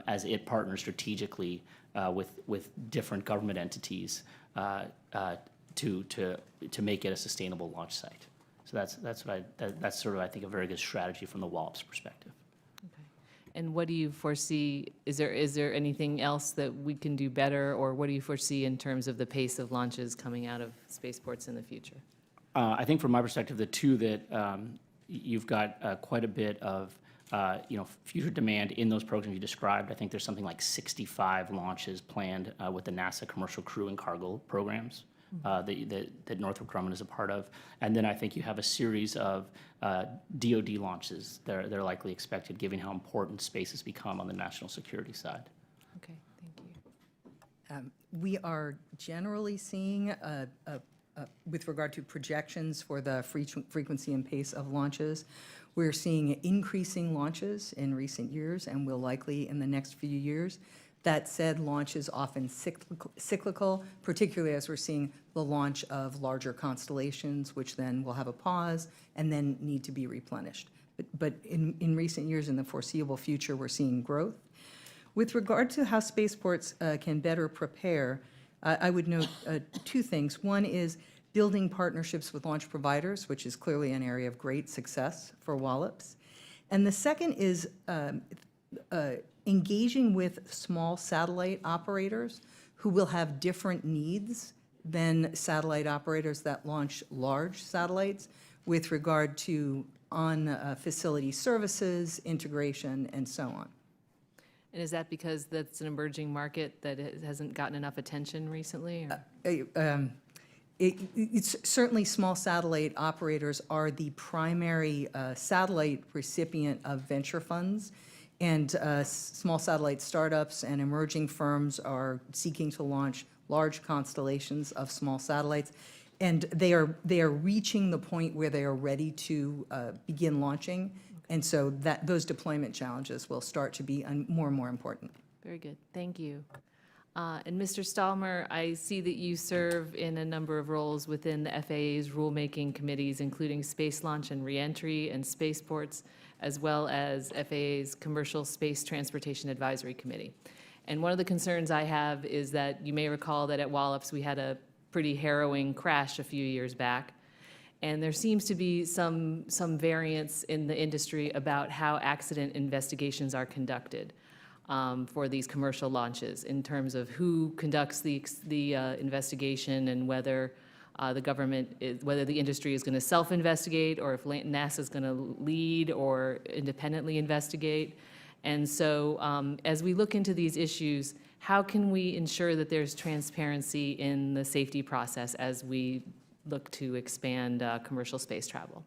as it partners strategically with different government entities to make it a sustainable launch site. So that's sort of, I think, a very good strategy from the Wallops perspective. Okay. And what do you foresee? Is there anything else that we can do better, or what do you foresee in terms of the pace of launches coming out of spaceports in the future? I think from my perspective, the two that you've got quite a bit of future demand in those programs you described. I think there's something like 65 launches planned with the NASA commercial crew and cargo programs that Northrop Grumman is a part of. And then I think you have a series of DoD launches that are likely expected, given how important space has become on the national security side. Okay, thank you. We are generally seeing, with regard to projections for the frequency and pace of launches, we're seeing increasing launches in recent years and will likely in the next few years. That said, launch is often cyclical, particularly as we're seeing the launch of larger constellations, which then will have a pause and then need to be replenished. But in recent years, in the foreseeable future, we're seeing growth. With regard to how spaceports can better prepare, I would note two things. One is building partnerships with launch providers, which is clearly an area of great success for Wallops. And the second is engaging with small satellite operators who will have different needs than satellite operators that launch large satellites with regard to on-facility services, integration, and so on. And is that because that's an emerging market that hasn't gotten enough attention recently? It's certainly small satellite operators are the primary satellite recipient of venture funds. And small satellite startups and emerging firms are seeking to launch large constellations of small satellites. And they are reaching the point where they are ready to begin launching. And so those deployment challenges will start to be more and more important. Very good. Thank you. And Mr. Stallmer, I see that you serve in a number of roles within the FAA's rulemaking committees, including Space Launch and Reentry and Spaceports, as well as FAA's Commercial Space Transportation Advisory Committee. And one of the concerns I have is that you may recall that at Wallops we had a pretty harrowing crash a few years back. And there seems to be some variance in the industry about how accident investigations are conducted for these commercial launches, in terms of who conducts the investigation and whether whether the industry is going to self-investigate, or if NASA is going to lead or independently investigate. And so as we look into these issues, how can we ensure that there's transparency in the safety process as we look to expand commercial space travel?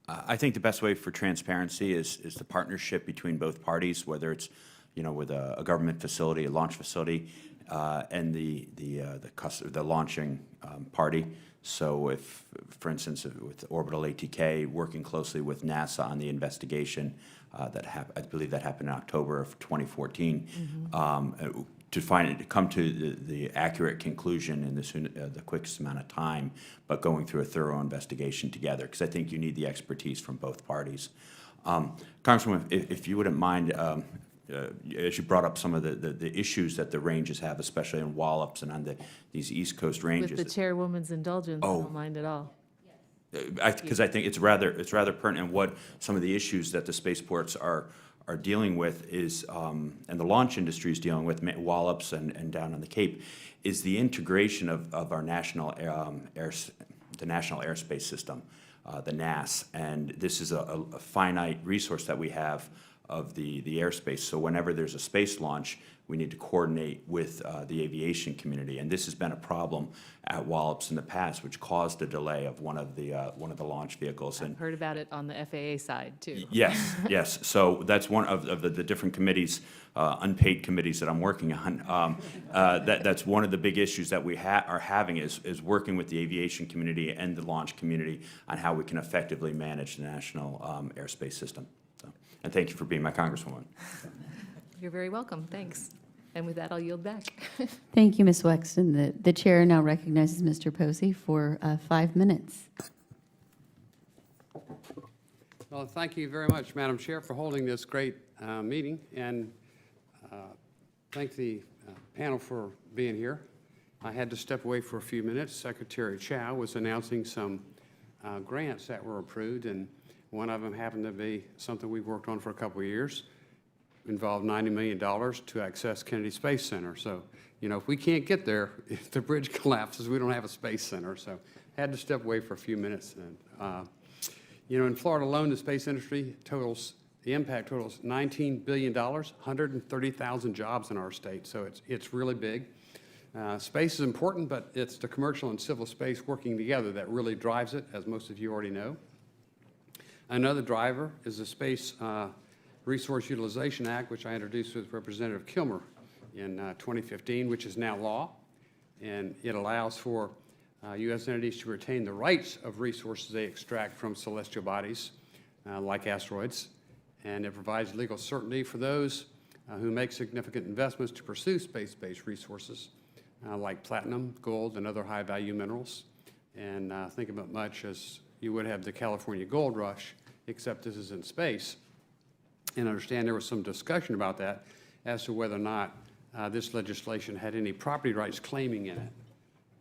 I think the best way for transparency is the partnership between both parties, whether it's with a government facility, a launch facility, and the launching party. So if, for instance, with Orbital ATK working closely with NASA on the investigation I believe that happened in October of 2014, to come to the accurate conclusion in the quickest amount of time, but going through a thorough investigation together, because I think you need the expertise from both parties. Congresswoman, if you wouldn't mind, as you brought up some of the issues that the ranges have, especially in Wallops and on these East Coast ranges. With the chairwoman's indulgence, I don't mind at all. Because I think it's rather pertinent what some of the issues that the spaceports are dealing with is, and the launch industry is dealing with, Wallops and down on the Cape, is the integration of our national the National Airspace System, the NAS, and this is a finite resource that we have of the airspace. So whenever there's a space launch, we need to coordinate with the aviation community, and this has been a problem at Wallops in the past, which caused a delay of one of the launch vehicles. I've heard about it on the FAA side, too. Yes, yes. So that's one of the different committees, unpaid committees that I'm working on. That's one of the big issues that we are having is working with the aviation community and the launch community on how we can effectively manage the national airspace system. So, and thank you for being my Congresswoman. You're very welcome. Thanks. And with that, I'll yield back. Thank you, Ms. Wexton. The chair now recognizes Mr. Posey for 5 minutes. Well, thank you very much, Madam Chair, for holding this great meeting, and thank the panel for being here. I had to step away for a few minutes. Secretary Chow was announcing some grants that were approved, and one of them happened to be something we've worked on for a couple of years. Involved $90 million to access Kennedy Space Center. So, if we can't get there, if the bridge collapses, we don't have a space center. So, had to step away for a few minutes. And, in Florida alone, the space industry the impact totals $19 billion, 130,000 jobs in our state. So it's really big. Space is important, but it's the commercial and civil space working together that really drives it, as most of you already know. Another driver is the Space Resource Utilization Act, which I introduced with Representative Kilmer in 2015, which is now law, and it allows for U.S. entities to retain the rights of resources they extract from celestial bodies, like asteroids, and it provides legal certainty for those who make significant investments to pursue space-based resources, like platinum, gold, and other high-value minerals. And think of it much as you would have the California gold rush, except this is in space. And I understand there was some discussion about that as to whether or not this legislation had any property rights claiming in it.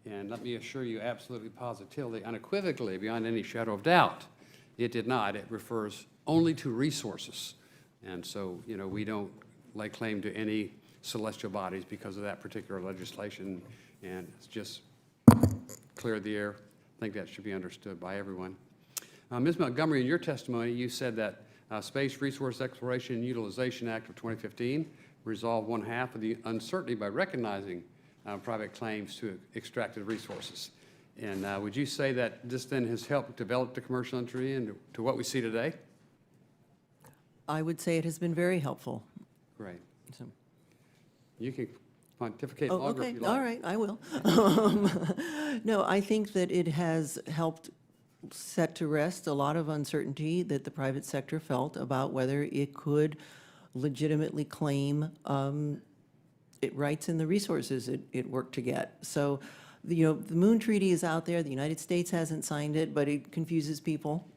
And let me assure you absolutely positively, unequivocally, beyond any shadow of doubt, it did not. It refers only to resources. And so, we don't lay claim to any celestial bodies because of that particular legislation. And it's just cleared the air. I think that should be understood by everyone. Ms. Montgomery, in your testimony, you said that Space Resource Exploration and Utilization Act of 2015 resolved one half of the uncertainty by recognizing private claims to extracted resources. And would you say that this then has helped develop the commercial industry into what we see today? I would say it has been very helpful. Great. So. You can pontificate Oh, longer okay, if you like. all right, I will. No, I think that it has helped set to rest a lot of uncertainty that the private sector felt about whether it could legitimately claim it rights in the resources it worked to get. So, the Moon Treaty is out there. The United States hasn't signed it, but it confuses people.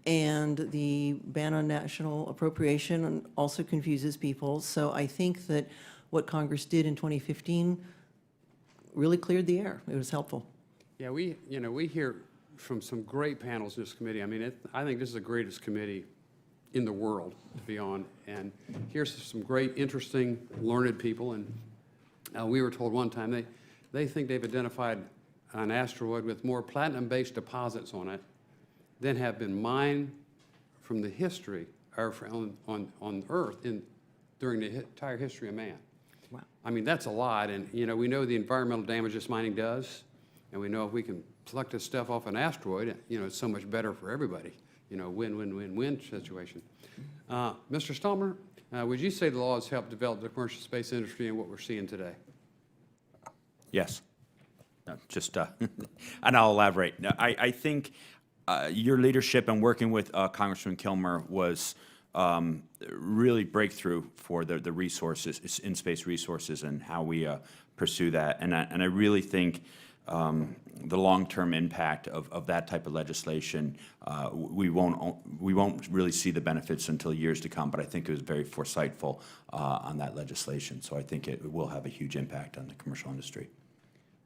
And the ban on national appropriation also confuses people. So I think that what Congress did in 2015 really cleared the air. It was helpful. Yeah, we hear from some great panels in this committee. I mean, I think this is the greatest committee in the world to be on. And here's some great, interesting, learned people. And we were told one time they think they've identified an asteroid with more platinum-based deposits on it than have been mined from the history or on Earth during the entire history of man. Wow. I mean, that's a lot. And, we know the environmental damage this mining does. And we know if we can pluck this stuff off an asteroid, it's so much better for everybody. Win-win-win-win situation. Mr. Stallmer, Would you say the law has helped develop the commercial space industry and what we're seeing today? Yes. No, just, and I'll elaborate. No, I think your leadership and working with Congressman Kilmer was really breakthrough for the resources, in-space resources, and how we pursue that. And I really think the long-term impact of that type of legislation, we won't really see the benefits until years to come, but I think it was very foresightful on that legislation. So I think it will have a huge impact on the commercial industry.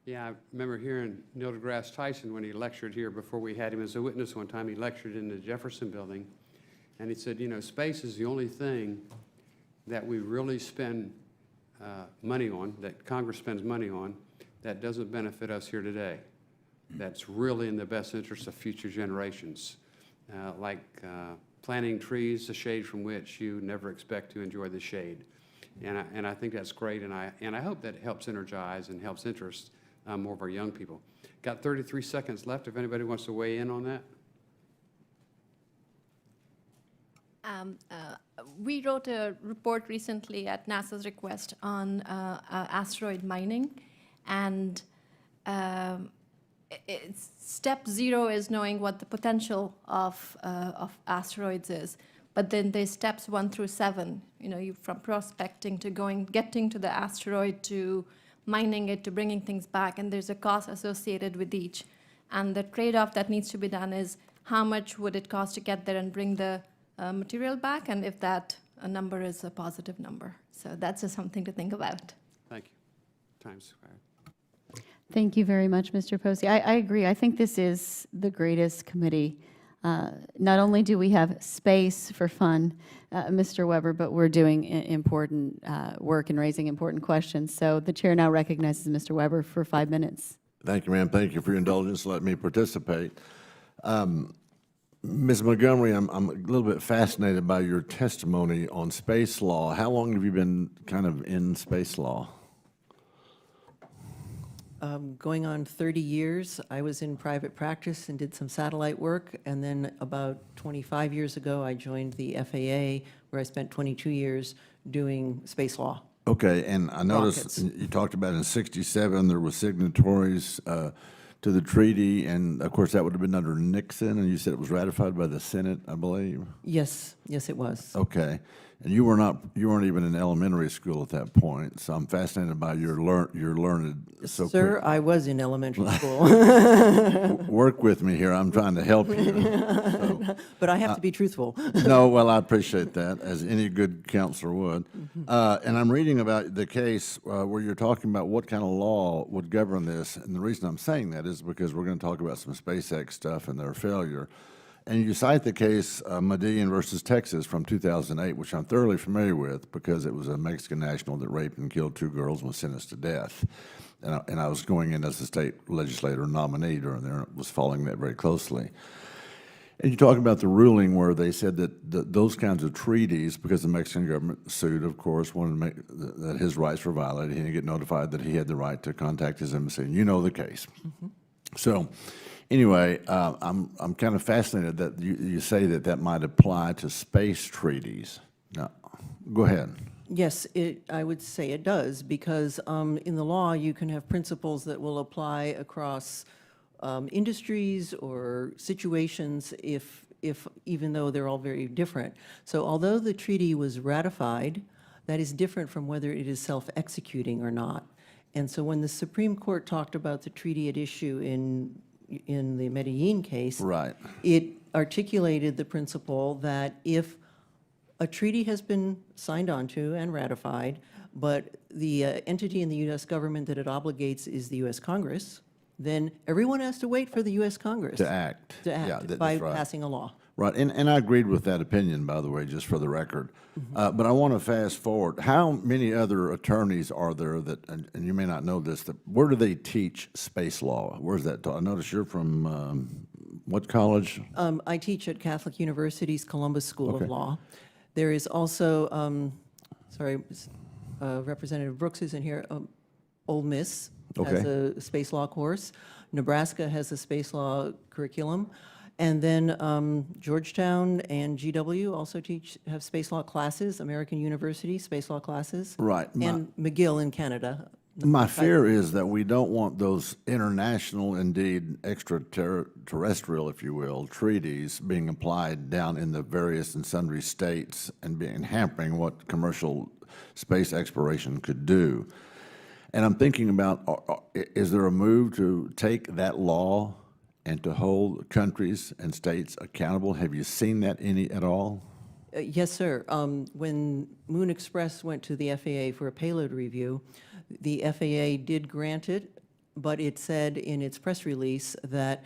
Yeah, I remember hearing Neil deGrasse Tyson when he lectured here before we had him as a witness one time. He lectured in the Jefferson Building, and he said, you know, space is the only thing that we really spend money on, that Congress spends money on, that doesn't benefit us here today. That's really in the best interest of future generations, like planting trees, the shade from which you never expect to enjoy the shade. And I think that's great, and I hope that helps energize and helps interest more of our young people. Got 33 seconds left if anybody wants to weigh in on that. We wrote a report recently at NASA's request on asteroid mining, and step 0 is knowing what the potential of asteroids is. But then there's steps 1 through 7, you know, from prospecting to getting to the asteroid, to mining it, to bringing things back, and there's a cost associated with each. And the trade-off that needs to be done is how much would it cost to get there and bring the material back, and if that number is a positive number. So that's just something to think about. Thank you. Time's expired. Thank you very much, Mr. Posey. I agree. I think this is the greatest committee. Not only do we have space for fun, Mr. Weber, but we're doing important work and raising important questions. So the chair now recognizes Mr. Weber for 5 minutes. Thank you, ma'am. Thank you for your indulgence. Let me participate. Ms. Montgomery, I'm a little bit fascinated by your testimony on space law. How long have you been kind of in space law? Going on 30 years. I was in private practice and did some satellite work, and then about 25 years ago, I joined the FAA, where I spent 22 years doing space law. Okay, and I noticed Rockets. you talked about in '67 there were signatories to the treaty, and of course that would have been under Nixon, and you said it was ratified by the Senate, I believe. Yes, yes, it was. Okay, and you weren't even in elementary school at that point, so I'm fascinated by your learned so Sir, quick. I was in elementary school. Work with me here. I'm trying to help you. So. But I have to be truthful. No, well, I appreciate that, as any good counselor would. And I'm reading about the case where you're talking about what kind of law would govern this. And the reason I'm saying that is because we're going to talk about some SpaceX stuff and their failure. And you cite the case Medellin versus Texas from 2008, which I'm thoroughly familiar with because it was a Mexican national that raped and killed 2 girls and was sentenced to death. And I was going in as a state legislator nominee during there, and was following that very closely. And you talk about the ruling where they said that those kinds of treaties, because the Mexican government sued, of course, wanted to make that his rights were violated. He didn't get notified that he had the right to contact his embassy. And you know the case. So anyway, I'm kind of fascinated that you say that might apply to space treaties. Now, go ahead. Yes, I would say it does, because in the law, you can have principles that will apply across industries or situations if even though they're all very different. So although the treaty was ratified, that is different from whether it is self-executing or not. And so when the Supreme Court talked about the treaty at issue in the Medellin case, Right. it articulated the principle that if a treaty has been signed onto and ratified, but the entity in the U.S. government that it obligates is the U.S. Congress, then everyone has to wait for the U.S. Congress To act. Yeah, by that's right. passing a law. Right, and I agreed with that opinion, by the way, just for the record. But I want to fast forward. How many other attorneys are there that, and you may not know this, where do they teach space law? Where's that taught? I notice you're from what college? I teach at Catholic University's Columbus School Okay. of Law. There is also, Representative Brooks is in here, Ole Miss has Okay. a space law course. Nebraska has a space law curriculum. And then Georgetown and GW also have space law classes, American University space law classes. Right. And McGill in Canada. My fear is that we don't want those international, indeed extraterrestrial, if you will, treaties being applied down in the various and sundry states and being hampering what commercial space exploration could do. And I'm thinking about, is there a move to take that law and to hold countries and states accountable? Have you seen that any at all? Yes, sir. When Moon Express went to the FAA for a payload review, the FAA did grant it, but it said in its press release that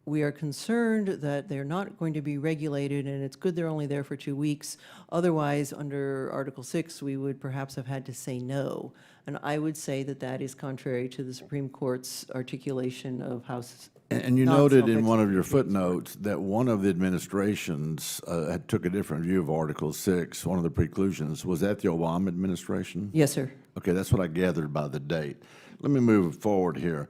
we are concerned that they're not going to be regulated, and it's good they're only there for 2 weeks. Otherwise, under Article 6, we would perhaps have had to say no. And I would say that that is contrary to the Supreme Court's articulation of House. And you noted in one of your footnotes that one of the administrations took a different view of Article 6, one of the preclusions. Was that the Obama administration? Yes, sir. Okay, that's what I gathered by the date. Let me move forward here.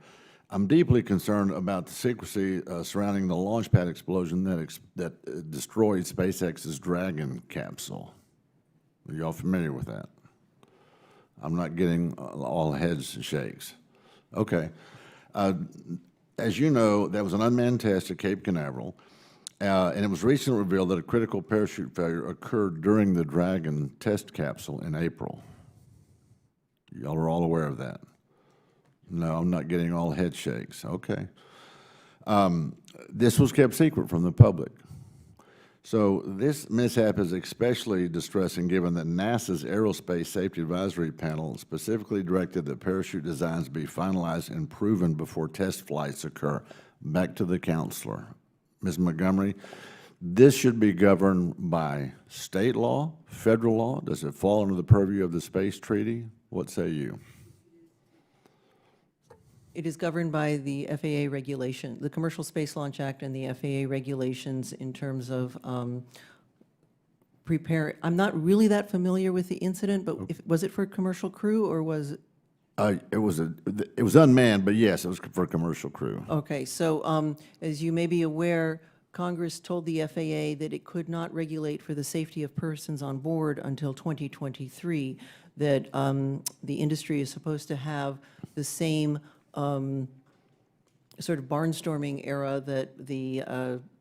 I'm deeply concerned about the secrecy surrounding the launch pad explosion that destroyed SpaceX's Dragon capsule. Are you all familiar with that? I'm not getting all heads shakes. Okay. As you know, that was an unmanned test at Cape Canaveral, and it was recently revealed that a critical parachute failure occurred during the Dragon test capsule in April. Y'all are all aware of that? No, I'm not getting all head shakes. Okay. This was kept secret from the public. So this mishap is especially distressing given that NASA's Aerospace Safety Advisory Panel specifically directed that parachute designs be finalized and proven before test flights occur. Back to the counselor. Ms. Montgomery, this should be governed by state law, federal law. Does it fall under the purview of the Space Treaty? What say you? It is governed by the FAA regulation, the Commercial Space Launch Act and the FAA regulations in terms of I'm not really that familiar with the incident, but was it for commercial crew or was it? It was unmanned, but yes, it was for a commercial crew. Okay, so as you may be aware, Congress told the FAA that it could not regulate for the safety of persons on board until 2023, that the industry is supposed to have the same sort of barnstorming era that the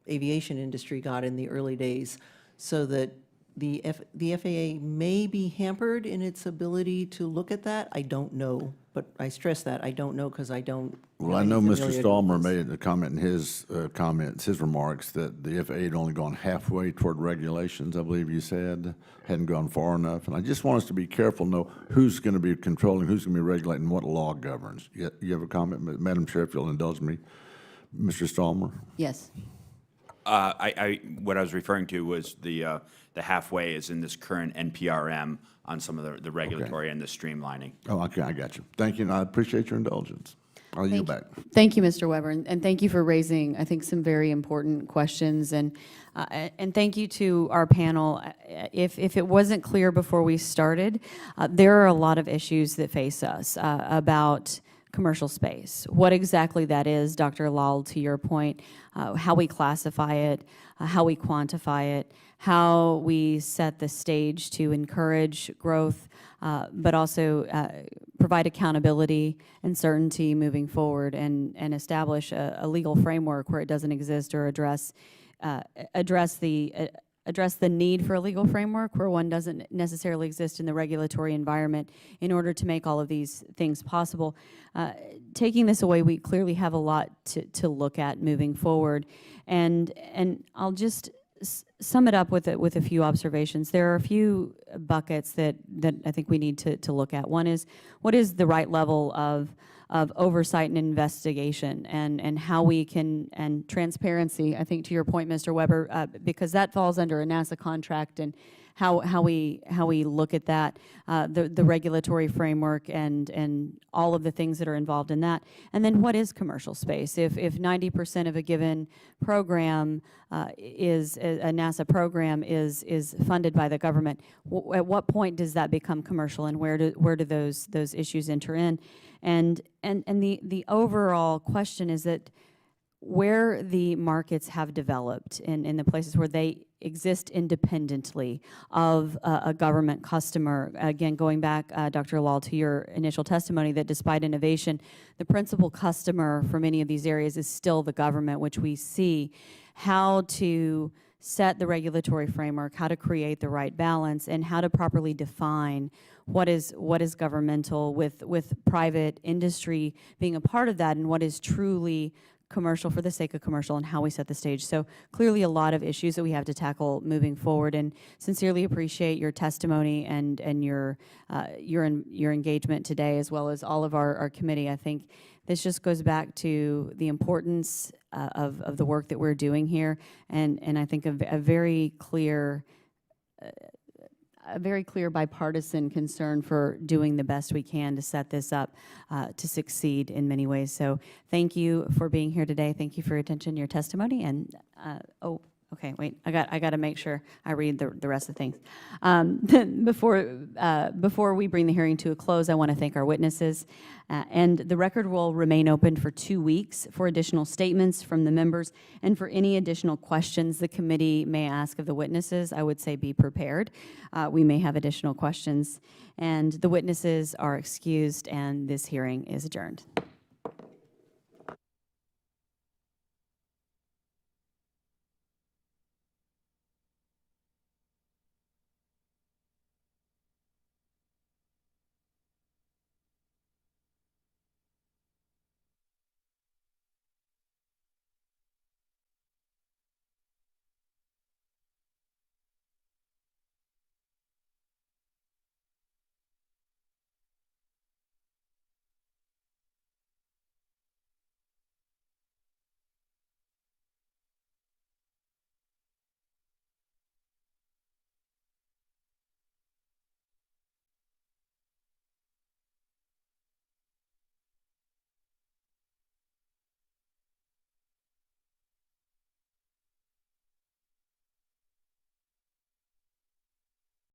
aviation industry got in the early days, so that the FAA may be hampered in its ability to look at that. I don't know, but I stress that I don't know because I don't. Well, I know Mr. Stallmer made a comment in his his remarks, that the FAA had only gone halfway toward regulations, I believe you said, hadn't gone far enough. And I just want us to be careful, know who's going to be controlling, who's going to be regulating, what law governs. You have a comment, Madam Chair, if you'll indulge me. Mr. Stallmer? Yes. What I was referring to was the halfway is in this current NPRM on some of the regulatory and the streamlining. Oh, okay, I got you. Thank you, and I appreciate your indulgence. I'll yield back. Thank you, Mr. Weber, and thank you for raising, I think, some very important questions, and thank you to our panel. If it wasn't clear before we started, there are a lot of issues that face us about commercial space. What exactly that is, Dr. Lal, to your point, how we classify it, how we quantify it, how we set the stage to encourage growth, but also provide accountability and certainty moving forward, and establish a legal framework where it doesn't exist, or address the need for a legal framework where one doesn't necessarily exist in the regulatory environment in order to make all of these things possible. Taking this away, we clearly have a lot to look at moving forward, and I'll just sum it up with a few observations. There are a few buckets that I think we need to look at. One is, what is the right level of oversight and investigation, and how we can, and transparency, I think, to your point, Mr. Weber, because that falls under a NASA contract, and how we look at that, the regulatory framework, and all of the things that are involved in that. And then what is commercial space? If 90% of a given program is a NASA program is funded by the government, at what point does that become commercial, and where do those issues enter in? And the overall question is that where the markets have developed in the places where they exist independently of a government customer. Again, going back, Dr. Lal, to your initial testimony, that despite innovation, the principal customer for many of these areas is still the government, which we see how to set the regulatory framework, how to create the right balance, and how to properly define what is governmental with private industry being a part of that, and what is truly commercial for the sake of commercial, and how we set the stage. So clearly a lot of issues that we have to tackle moving forward, and sincerely appreciate your testimony and your engagement today, as well as all of our committee. I think this just goes back to the importance of the work that we're doing here, and I think a very clear bipartisan concern for doing the best we can to set this up to succeed in many ways. So thank you for being here today. Thank you for your attention, your testimony, and okay, wait, I got to make sure I read the rest of the things. Before we bring the hearing to a close, I want to thank our witnesses, and the record will remain open for 2 weeks for additional statements from the members, and for any additional questions the committee may ask of the witnesses. I would say be prepared. We may have additional questions, and the witnesses are excused, and this hearing is adjourned.